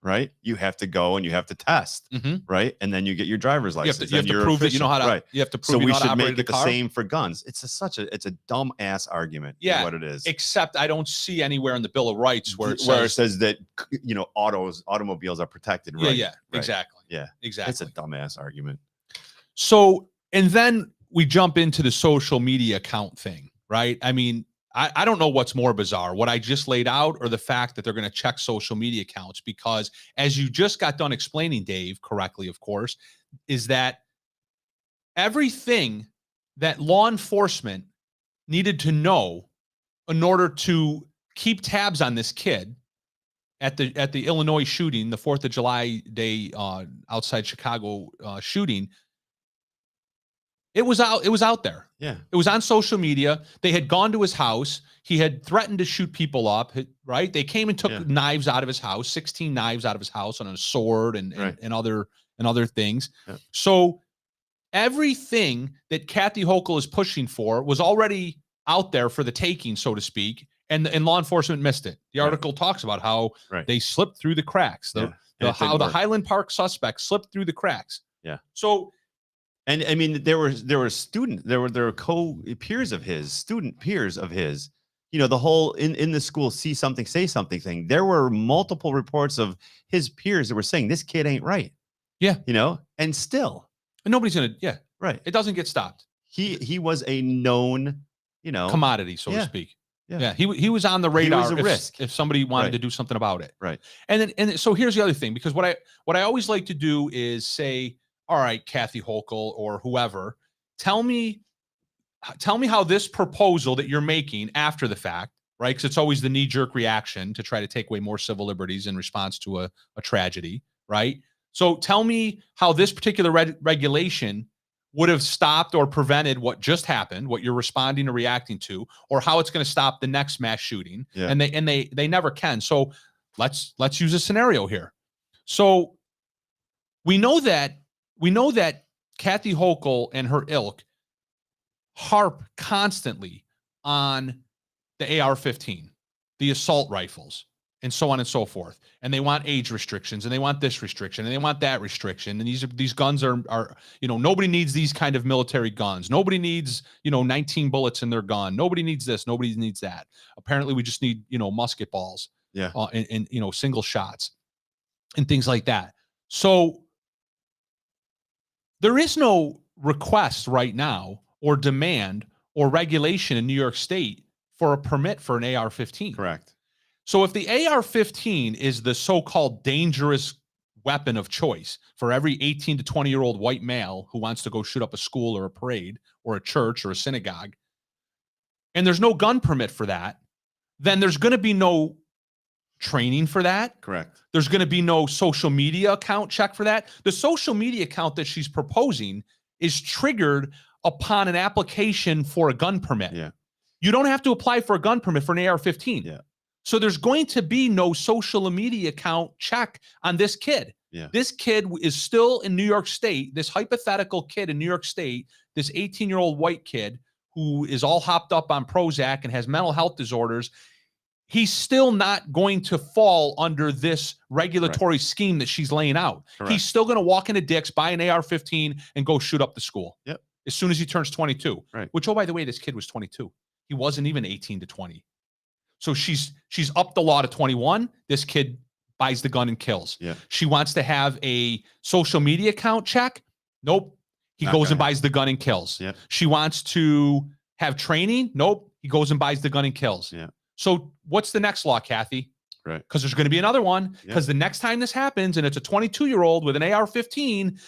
Speaker 2: right? You have to go and you have to test, right? And then you get your driver's license.
Speaker 1: You have to prove that you know how to.
Speaker 2: Right.
Speaker 1: You have to prove.
Speaker 2: So we
Speaker 1: you know how to
Speaker 2: should make
Speaker 1: operate
Speaker 2: it the same for guns. It's a dumb ass argument.
Speaker 1: Yeah,
Speaker 2: what it is.
Speaker 1: Except I don't see anywhere in the Bill of Rights where it
Speaker 2: says that automobiles are protected. Right.
Speaker 1: Yeah.
Speaker 2: Right.
Speaker 1: Exactly.
Speaker 2: Yeah.
Speaker 1: Exactly.
Speaker 2: It's a dumbass argument.
Speaker 1: So, and then we jump into the social media account thing, right? I mean, I don't know what's more bizarre, what I just laid out or the fact that they're going to check social media accounts, because as you just got done explaining, Dave, correctly, of course, is that everything that law enforcement needed to know in order to keep tabs on this kid at the Illinois shooting, the 4th of July day outside Chicago shooting, it was out there.
Speaker 2: Yeah.
Speaker 1: It was on social media. They had gone to his house. He had threatened to shoot people up, right? They came and took knives out of his house, 16 knives out of his house, and a sword and other things.
Speaker 2: Yeah.
Speaker 1: So everything that Kathy Hochul is pushing for was already out there for the taking, so to speak, and law enforcement missed it. The article talks about how they slipped through the cracks. How the Highland Park suspect slipped through the cracks.
Speaker 2: Yeah.
Speaker 1: So.
Speaker 2: And I mean, there were peers of his, student peers of his, the whole in the school, see something, say something thing. There were multiple reports of his peers that were saying this kid ain't right.
Speaker 1: Yeah.
Speaker 2: And still.
Speaker 1: And nobody's going to,
Speaker 2: right.
Speaker 1: It doesn't get stopped.
Speaker 2: He was a known,
Speaker 1: commodity, so to speak. Yeah. He was on the radar.
Speaker 2: He was a risk
Speaker 1: if somebody wanted to do something about it.
Speaker 2: Right.
Speaker 1: And so here's the other thing, because what I always like to do is say, all right, Kathy Hochul or whoever, tell me how this proposal that you're making after the fact, right? Because it's always the knee-jerk reaction to try to take away more civil liberties in response to a tragedy, right? So tell me how this particular regulation would have stopped or prevented what just happened, what you're responding or reacting to, or how it's going to stop the next mass shooting.
Speaker 2: Yeah.
Speaker 1: And they never can. So let's use a scenario here. So we know that Kathy Hochul and her ilk harp constantly on the AR-15, the assault rifles, and so on and so forth. And they want age restrictions, and they want this restriction, and they want that restriction. And these guns are nobody needs these kind of military guns. Nobody needs 19 bullets in their gun. Nobody needs this. Nobody needs that. Apparently, we just need musket balls.
Speaker 2: Yeah.
Speaker 1: And single shots and things like that. So there is no request right now or demand or regulation in New York State for a permit for an AR-15.
Speaker 2: Correct.
Speaker 1: So if the AR-15 is the so-called dangerous weapon of choice for every 18 to 20-year-old white male who wants to go shoot up a school or a parade or a church or a synagogue, and there's no gun permit for that, then there's going to be no training for that.
Speaker 2: Correct.
Speaker 1: There's going to be no social media account check for that. The social media account that she's proposing is triggered upon an application for a gun permit.
Speaker 2: Yeah.
Speaker 1: You don't have to apply for a gun permit for an AR-15.
Speaker 2: Yeah.
Speaker 1: So there's going to be no social media account check on this kid.
Speaker 2: Yeah.
Speaker 1: This kid is still in New York State, this hypothetical kid in New York State, this 18-year-old white kid who is all hopped up on Prozac and has mental health disorders. he's still not going to fall under this regulatory scheme that she's laying out.
Speaker 2: Correct.
Speaker 1: He's still going to walk into Dick's, buy an AR-15, and go shoot up the school.
Speaker 2: Yep.
Speaker 1: As soon as he turns 22.
Speaker 2: Right.
Speaker 1: Which, oh, by the way, this kid was 22. He wasn't even 18 to 20. So she's upped the law to 21. This kid buys the gun and kills.
Speaker 2: Yeah.
Speaker 1: She wants to have a social media account check. Nope. He
Speaker 2: Not
Speaker 1: goes
Speaker 2: gonna
Speaker 1: and buys the gun and kills.
Speaker 2: Yeah.
Speaker 1: She wants to have training. Nope. He goes and buys the gun and kills.
Speaker 2: Yeah.
Speaker 1: So what's the next law, Kathy?
Speaker 2: Right.
Speaker 1: Because there's going to be another one. Because the next time this happens and it's a 22-year-old with an AR-15,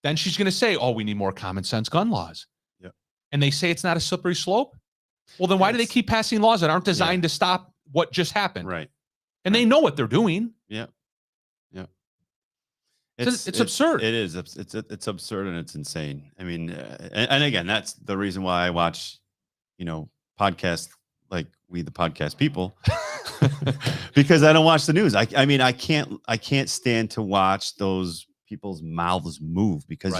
Speaker 1: then she's going to say, oh, we need more common sense gun laws.
Speaker 2: Yeah.
Speaker 1: And they say it's not a slippery slope. Well, then why do they keep passing laws that aren't designed to stop what just happened?
Speaker 2: Right.
Speaker 1: And they know what they're doing.
Speaker 2: Yeah. Yeah.
Speaker 1: It's absurd.
Speaker 2: It is. It's absurd and it's insane. I mean, and again, that's the reason why I watch, podcasts like We the Podcast People, because I don't watch the news. I mean, I can't stand to watch those people's mouths move because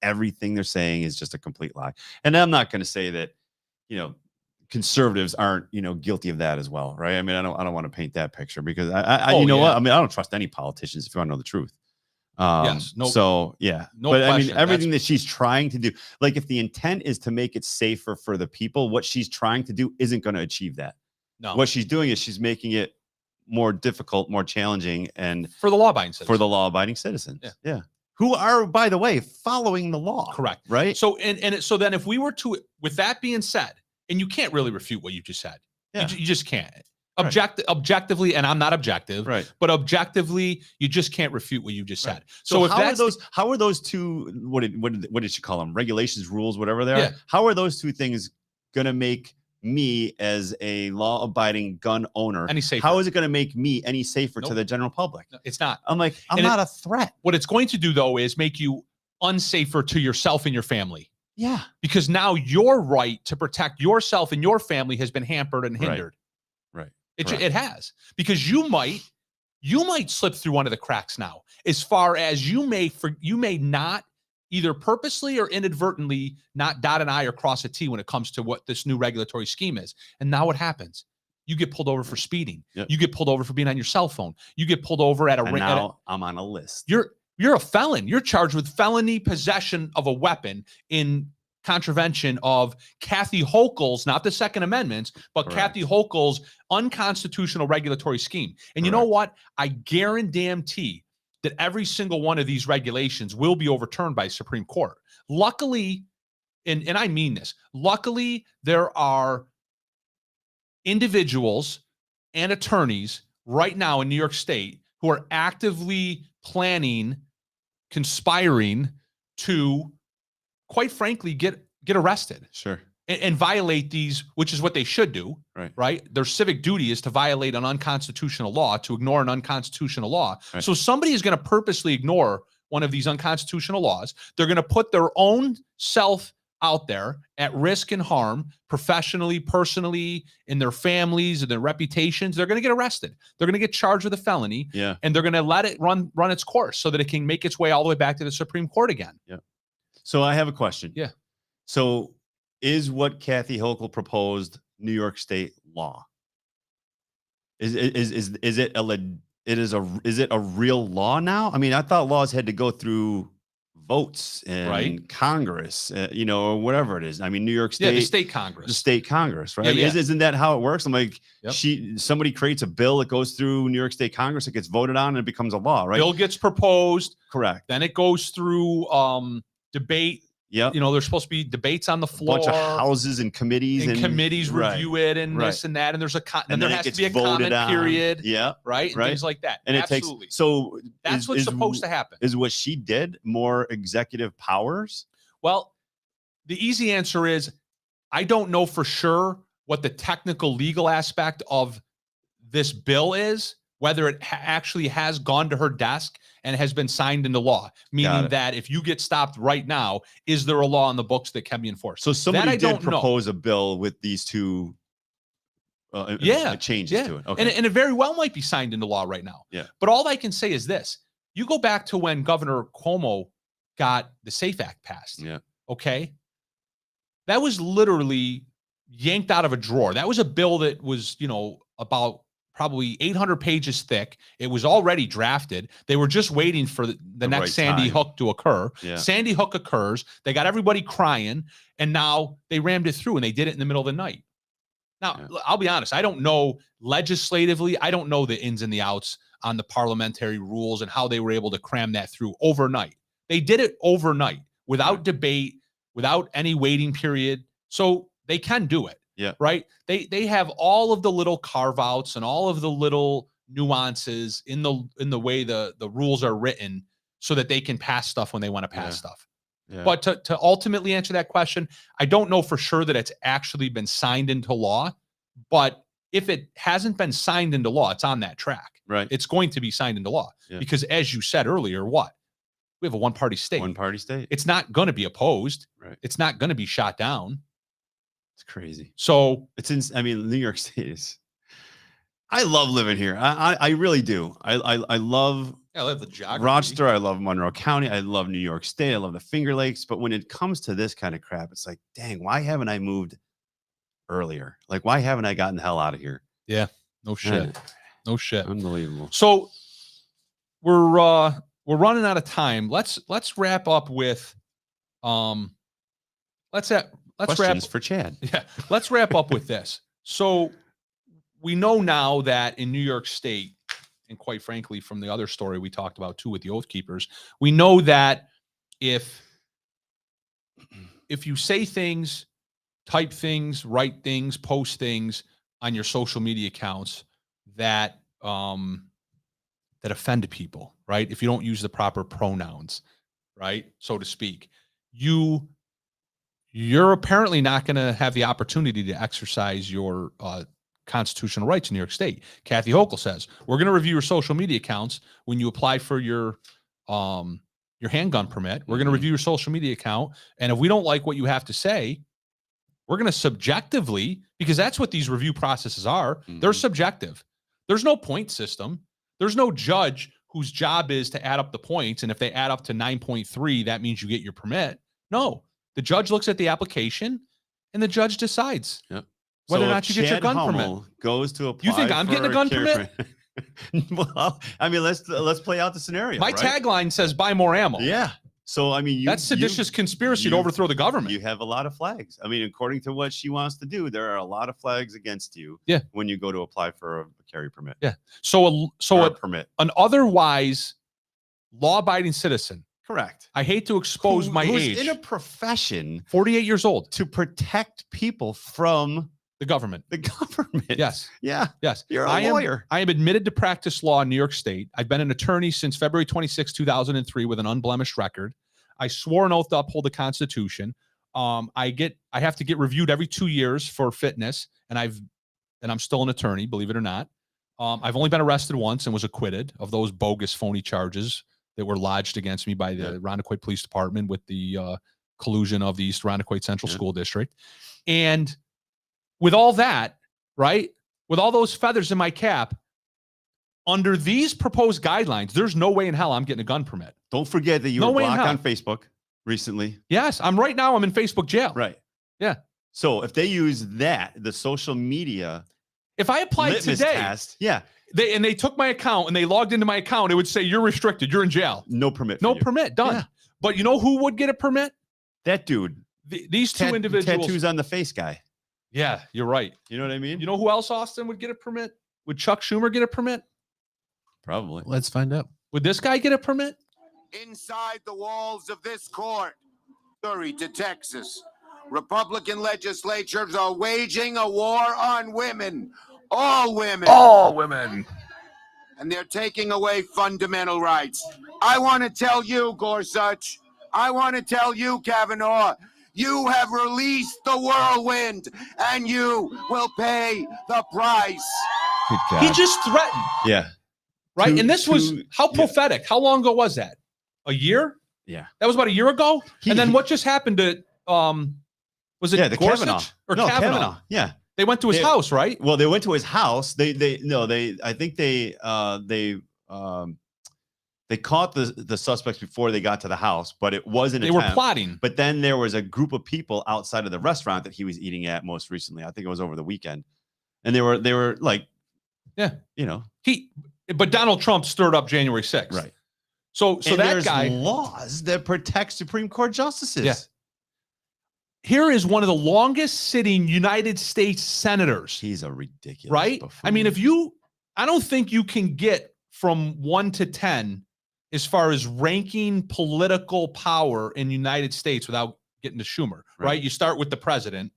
Speaker 2: everything they're saying is just a complete lie. And I'm not going to say that, conservatives aren't, guilty of that as well, right? I mean, I don't want to paint that picture because what? I mean, I don't trust any politicians if you want to know the truth.
Speaker 1: Yes. No.
Speaker 2: So yeah.
Speaker 1: No
Speaker 2: but
Speaker 1: question.
Speaker 2: I mean, everything that she's trying to do, like if the intent is to make it safer for the people, what she's trying to do isn't going to achieve that.
Speaker 1: No.
Speaker 2: What she's doing is she's making it more difficult, more challenging, and
Speaker 1: for the law-abiding citizens.
Speaker 2: For the law-abiding citizens.
Speaker 1: Yeah.
Speaker 2: Yeah. Who are, by the way, following the law.
Speaker 1: Correct.
Speaker 2: Right.
Speaker 1: So so then if we were to, with that being said, and you can't really refute what you just said.
Speaker 2: Yeah.
Speaker 1: You just can't. Objectively, and I'm not objective,
Speaker 2: right?
Speaker 1: But objectively, you just can't refute what you just said.
Speaker 2: So
Speaker 1: if
Speaker 2: how are those two? What did she call them? Regulations, rules, whatever they are.
Speaker 1: Yeah.
Speaker 2: How are those two things going to make me as a law-abiding gun owner
Speaker 1: any safer?
Speaker 2: How is it going to make me any safer to the general public?
Speaker 1: No, it's not.
Speaker 2: I'm like, I'm not a threat.
Speaker 1: What it's going to do though is make you unsafer to yourself and your family.
Speaker 2: Yeah.
Speaker 1: Because now your right to protect yourself and your family has been hampered and hindered.
Speaker 2: Right.
Speaker 1: It has, because you might slip through one of the cracks now, as far as you may not either purposely or inadvertently not dot an I or cross a T when it comes to what this new regulatory scheme is. And now what happens? You get pulled over for speeding.
Speaker 2: Yep.
Speaker 1: You get pulled over for being on your cell phone. You get pulled over at a
Speaker 2: ring. Now I'm on a list.
Speaker 1: You're a felon. You're charged with felony possession of a weapon in contravention of Kathy Hochul's, not the Second Amendment, but
Speaker 2: Correct.
Speaker 1: Kathy Hochul's unconstitutional regulatory scheme. And you know what? I guarantee that every single one of these regulations will be overturned by Supreme Court. Luckily, and I mean this, luckily there are individuals and attorneys right now in New York State who are actively planning, conspiring to, quite frankly, get arrested.
Speaker 2: Sure.
Speaker 1: And violate these, which is what they should do. Right. Their civic duty is to violate an unconstitutional law, to ignore an unconstitutional law.
Speaker 2: Right.
Speaker 1: So somebody is going to purposely ignore one of these unconstitutional laws. They're going to put their own self out there at risk and harm, professionally, personally, in their families and their reputations. They're going to get arrested. They're going to get charged with a felony.
Speaker 2: Yeah.
Speaker 1: And they're going to let it run its course so that it can make its way all the way back to the Supreme Court again.
Speaker 2: Yeah. So I have a question.
Speaker 1: Yeah.
Speaker 2: So is what Kathy Hochul proposed New York State law? Is it a real law now? I mean, I thought laws had to go through votes in Congress, or whatever it is. I mean, New York State,
Speaker 1: the state Congress,
Speaker 2: right?
Speaker 1: Yeah.
Speaker 2: Isn't that how it works? I'm like, somebody creates a bill that goes through New York State Congress, it gets voted on, and it becomes a law, right?
Speaker 1: Bill gets proposed,
Speaker 2: correct?
Speaker 1: Then it goes through debate.
Speaker 2: Yeah,
Speaker 1: there's supposed to be debates on the floor,
Speaker 2: a bunch of houses and committees,
Speaker 1: and committees review it, and this and that, and there's and there has to be a comment period, right, and things like that.
Speaker 2: And
Speaker 1: absolutely. That's what's supposed to happen.
Speaker 2: Is what she did more executive powers?
Speaker 1: Well, the easy answer is I don't know for sure what the technical legal aspect of this bill is, whether it actually has gone to her desk and has been signed into law, meaning that if you get stopped right now, is there a law on the books that can be enforced?
Speaker 2: So somebody did propose a bill with these two changes to it. Okay.
Speaker 1: And it very well might be signed into law right now.
Speaker 2: Yeah.
Speaker 1: But all I can say is this. You go back to when Governor Cuomo got the SAFE Act passed.
Speaker 2: Yeah.
Speaker 1: Okay. That was literally yanked out of a drawer. That was a bill that was, about probably 800 pages thick. It was already drafted. They were just waiting for the next
Speaker 2: right
Speaker 1: Sandy
Speaker 2: time.
Speaker 1: Hook to occur.
Speaker 2: Yeah.
Speaker 1: Sandy Hook occurs. They got everybody crying, and now they rammed it through, and they did it in the middle of the night. Now, I'll be honest. I don't know legislatively. I don't know the ins and the outs on the parliamentary rules and how they were able to cram that through overnight. They did it overnight without debate, without any waiting period. So they can do it.
Speaker 2: Yeah.
Speaker 1: Right. They have all of the little carve outs and all of the little nuances in the way the rules are written so that they can pass stuff when they want to pass stuff.
Speaker 2: Yeah.
Speaker 1: But to ultimately answer that question, I don't know for sure that it's actually been signed into law. But if it hasn't been signed into law, it's on that track.
Speaker 2: Right.
Speaker 1: It's going to be signed into law because, as you said earlier, we have a one-party state.
Speaker 2: One-party state.
Speaker 1: It's not going to be opposed.
Speaker 2: Right.
Speaker 1: It's not going to be shot down.
Speaker 2: It's crazy.
Speaker 1: So
Speaker 2: I mean, New York State is. I love living here. I really do. I love.
Speaker 1: I love the geography.
Speaker 2: Rochester. I love Monroe County. I love New York State. I love the Finger Lakes. But when it comes to this kind of crap, it's like, dang, why haven't I moved earlier? Like, why haven't I gotten the hell out of here?
Speaker 1: Yeah. No shit. No shit.
Speaker 2: Unbelievable.
Speaker 1: So we're running out of time. Let's wrap up with
Speaker 2: Questions for Chad.
Speaker 1: Yeah. Let's wrap up with this. So we know now that in New York State, and quite frankly, from the other story we talked about too with the Oath Keepers, we know that if you say things, type things, write things, post things on your social media accounts that that offend people, right? If you don't use the proper pronouns, right, so to speak, you're apparently not going to have the opportunity to exercise your constitutional rights in New York State. Kathy Hochul says, we're going to review your social media accounts when you apply for your handgun permit. We're going to review your social media account. And if we don't like what you have to say, we're going to subjectively, because that's what these review processes are. They're subjective. There's no point system. There's no judge whose job is to add up the points. And if they add up to 9.3, that means you get your permit. No, the judge looks at the application and the judge decides whether or not you get your gun
Speaker 2: Hummel
Speaker 1: permit.
Speaker 2: Goes to apply.
Speaker 1: You think I'm getting a gun permit?
Speaker 2: Well, I mean, let's play out the scenario.
Speaker 1: My tagline says buy more ammo.
Speaker 2: Yeah. So, I mean,
Speaker 1: that's seditious conspiracy to overthrow the government.
Speaker 2: You have a lot of flags. I mean, according to what she wants to do, there are a lot of flags against you when you go to apply for a carry permit.
Speaker 1: Yeah. So a
Speaker 2: permit.
Speaker 1: An otherwise law-abiding citizen.
Speaker 2: Correct.
Speaker 1: I hate to expose my
Speaker 2: who's
Speaker 1: age.
Speaker 2: In a profession.
Speaker 1: 48 years old.
Speaker 2: To protect people from
Speaker 1: the government.
Speaker 2: The government.
Speaker 1: Yes.
Speaker 2: Yeah.
Speaker 1: Yes.
Speaker 2: You're a lawyer.
Speaker 1: I am admitted to practice law in New York State. I've been an attorney since February 26, 2003 with an unblemished record. I swore an oath to uphold the Constitution. I have to get reviewed every 2 years for fitness, and I'm still an attorney, believe it or not. I've only been arrested once and was acquitted of those bogus, phony charges that were lodged against me by the Rondequoit Police Department with the collusion of the East Rondequoit Central School District. And with all that, right, with all those feathers in my cap, under these proposed guidelines, there's no way in hell I'm getting a gun permit.
Speaker 2: Don't forget that you were blocked on Facebook recently.
Speaker 1: Yes, I'm in Facebook jail.
Speaker 2: Right.
Speaker 1: Yeah.
Speaker 2: So if they use the social media,
Speaker 1: if I applied today,
Speaker 2: test,
Speaker 1: they took my account and they logged into my account, it would say you're restricted, you're in jail.
Speaker 2: No permit.
Speaker 1: No permit. Done. Yeah. But you know who would get a permit?
Speaker 2: That dude.
Speaker 1: These two individuals.
Speaker 2: Tattoos on the face guy.
Speaker 1: Yeah, you're right.
Speaker 2: You know what I mean?
Speaker 1: You know who else, Austin, would get a permit? Would Chuck Schumer get a permit?
Speaker 2: Probably.
Speaker 3: Let's find out.
Speaker 1: Would this guy get a permit?
Speaker 11: Inside the walls of this court, Missouri to Texas, Republican legislatures are waging a war on women. All women.
Speaker 1: All women.
Speaker 11: And they're taking away fundamental rights. I want to tell you, Gorsuch, I want to tell you, Kavanaugh, you have released the whirlwind, and you will pay the price.
Speaker 1: He just threatened.
Speaker 2: Yeah.
Speaker 1: Right? And this was how prophetic. How long ago was that? A year?
Speaker 2: Yeah.
Speaker 1: That was about a year ago? And then what just happened to was it
Speaker 2: the
Speaker 1: Gorsuch
Speaker 2: Kavanaugh.
Speaker 1: or
Speaker 2: No,
Speaker 1: Kavanaugh?
Speaker 2: Yeah.
Speaker 1: They went to his house, right?
Speaker 2: Well, they went to his house. I think they caught the suspects before they got to the house, but it wasn't.
Speaker 1: They were plotting.
Speaker 2: But then there was a group of people outside of the restaurant that he was eating at most recently. I think it was over the weekend, and they were like
Speaker 1: Yeah.
Speaker 2: You know,
Speaker 1: but Donald Trump stirred up January 6th.
Speaker 2: right.
Speaker 1: So
Speaker 2: and
Speaker 1: that
Speaker 2: there's
Speaker 1: guy,
Speaker 2: laws that protect Supreme Court justices.
Speaker 1: Yeah. Here is one of the longest sitting United States senators.
Speaker 2: He's a ridiculous
Speaker 1: right?
Speaker 2: buffoon.
Speaker 1: I mean, I don't think you can get from 1 to 10 as far as ranking political power in the United States without getting to Schumer, right? You start with the president,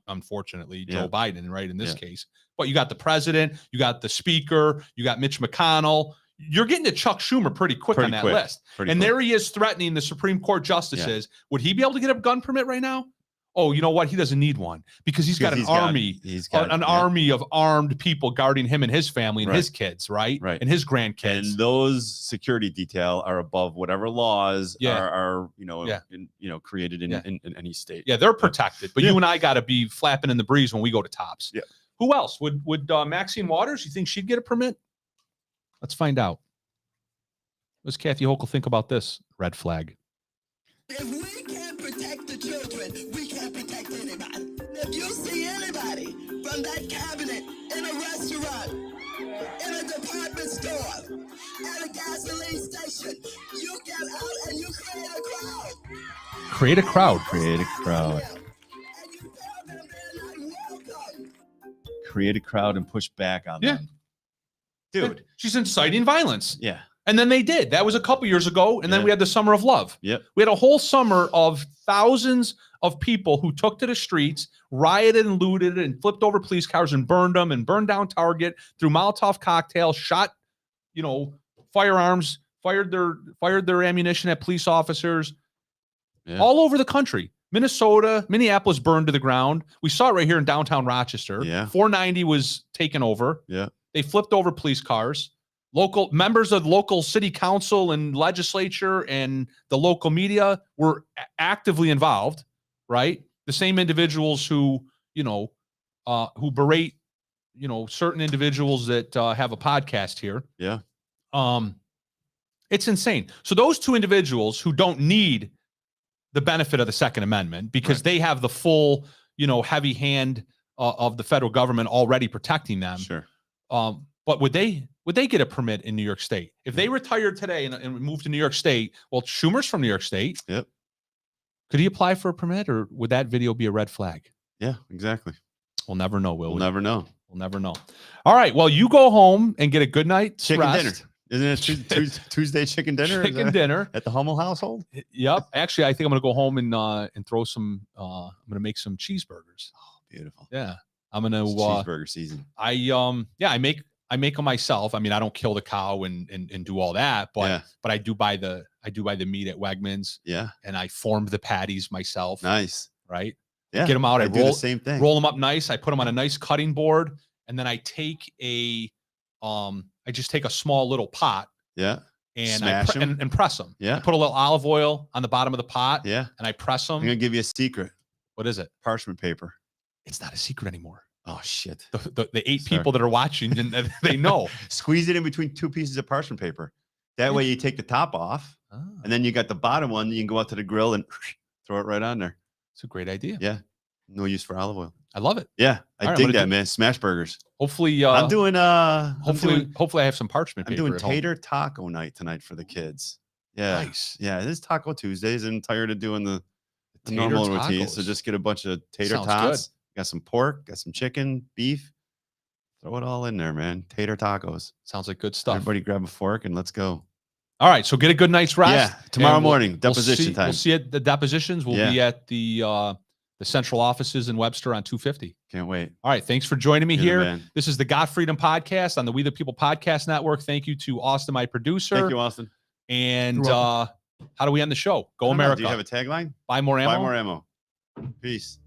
Speaker 1: unfortunately, Joe Biden, right? In this case, but you got the president, you got the speaker, you got Mitch McConnell. You're getting to Chuck Schumer pretty quick on that list. There he is threatening the Supreme Court justices. Would he be able to get a gun permit right now? Oh, you know what? He doesn't need one because he's got an army. He's got an army of armed people guarding him and his family and his kids, right?
Speaker 2: Right.
Speaker 1: And his grandkids.
Speaker 2: And those security detail are above whatever laws are created in any state.
Speaker 1: Yeah, they're protected. But you and I got to be flapping in the breeze when we go to Tops.
Speaker 2: Yeah.
Speaker 1: Who else would Maxine Waters? You think she'd get a permit? Let's find out. What does Kathy Hochul think about this red flag?
Speaker 12: If we can't protect the children, we can't protect anybody. If you see anybody from that cabinet in a restaurant, in a department store, at a gasoline station, you get out and you create a crowd.
Speaker 1: Create a crowd.
Speaker 2: Create a crowd.
Speaker 12: And you tell them they're not welcome.
Speaker 2: Create a crowd and push back on them. Dude.
Speaker 1: She's inciting violence.
Speaker 2: Yeah.
Speaker 1: And then they did. That was a couple years ago. And then we had the Summer of Love.
Speaker 2: Yep.
Speaker 1: We had a whole summer of thousands of people who took to the streets, rioted and looted and flipped over police cars and burned them and burned down Target, threw Molotov cocktails, shot, firearms, fired their ammunition at police officers all over the country. Minnesota, Minneapolis burned to the ground. We saw it right here in downtown Rochester.
Speaker 2: Yeah.
Speaker 1: 490 was taken over.
Speaker 2: Yeah.
Speaker 1: They flipped over police cars. Local members of local city council and legislature and the local media were actively involved, right? The same individuals who berate, certain individuals that have a podcast here.
Speaker 2: Yeah.
Speaker 1: It's insane. So those two individuals who don't need the benefit of the Second Amendment because they have the full, heavy hand of the federal government already protecting them.
Speaker 2: Sure.
Speaker 1: But would they get a permit in New York State? If they retired today and moved to New York State, well, Schumer's from New York State.
Speaker 2: Yep.
Speaker 1: Could he apply for a permit or would that video be a red flag?
Speaker 2: Yeah, exactly.
Speaker 1: We'll never know, will we?
Speaker 2: We'll never know.
Speaker 1: We'll never know. All right. Well, you go home and get a good night's
Speaker 2: chicken
Speaker 1: rest.
Speaker 2: dinner. Isn't it Tuesday chicken dinner?
Speaker 1: Chicken dinner
Speaker 2: at the Hummel household?
Speaker 1: Yep. Actually, I think I'm going to go home and throw some, I'm going to make some cheeseburgers.
Speaker 2: Oh, beautiful.
Speaker 1: Yeah. I'm going to,
Speaker 2: cheeseburger season.
Speaker 1: I make them myself. I mean, I don't kill the cow and do all that, but I do buy the meat at Wegmans.
Speaker 2: Yeah.
Speaker 1: And I formed the patties myself.
Speaker 2: Nice.
Speaker 1: Right.
Speaker 2: Yeah.
Speaker 1: Get them out. I
Speaker 2: do
Speaker 1: roll
Speaker 2: the same thing.
Speaker 1: Roll them up nice. I put them on a nice cutting board, and then I take I just take a small little pot.
Speaker 2: Yeah.
Speaker 1: And
Speaker 2: smash them
Speaker 1: and press them.
Speaker 2: Yeah.
Speaker 1: I put a little olive oil on the bottom of the pot.
Speaker 2: Yeah.
Speaker 1: And I press them.
Speaker 2: I'm gonna give you a secret.
Speaker 1: What is it?
Speaker 2: Parchment paper.
Speaker 1: It's not a secret anymore.
Speaker 2: Oh shit.
Speaker 1: The 8 people that are watching, and they know.
Speaker 2: Squeeze it in between 2 pieces of parchment paper. That way you take the top off, and then you got the bottom one. You can go out to the grill and throw it right on there.
Speaker 1: It's a great idea.
Speaker 2: Yeah. No use for olive oil.
Speaker 1: I love it.
Speaker 2: Yeah. I dig that, man. Smash burgers.
Speaker 1: Hopefully,
Speaker 2: I'm doing
Speaker 1: hopefully I have some parchment paper.
Speaker 2: I'm doing tater taco night tonight for the kids. Yeah.
Speaker 1: Nice.
Speaker 2: Yeah. This is Taco Tuesdays. I'm tired of doing the normal routine. So just get a bunch of tater tots. Got some pork, got some chicken, beef. Throw it all in there, man. Tater tacos.
Speaker 1: Sounds like good stuff.
Speaker 2: Everybody grab a fork and let's go.
Speaker 1: All right. So get a good night's rest.
Speaker 2: Yeah. Tomorrow morning, deposition time.
Speaker 1: We'll see at the depositions. We'll be at the central offices in Webster on 250.
Speaker 2: Can't wait.
Speaker 1: All right. Thanks for joining me here.
Speaker 2: Man.
Speaker 1: This is the Got Freedom Podcast on the We the People Podcast Network. Thank you to Austin, my producer.
Speaker 2: Thank you, Austin.
Speaker 1: And how do we end the show? Go America.
Speaker 2: Do you have a tagline?
Speaker 1: Buy more ammo.
Speaker 2: Buy more ammo. Peace.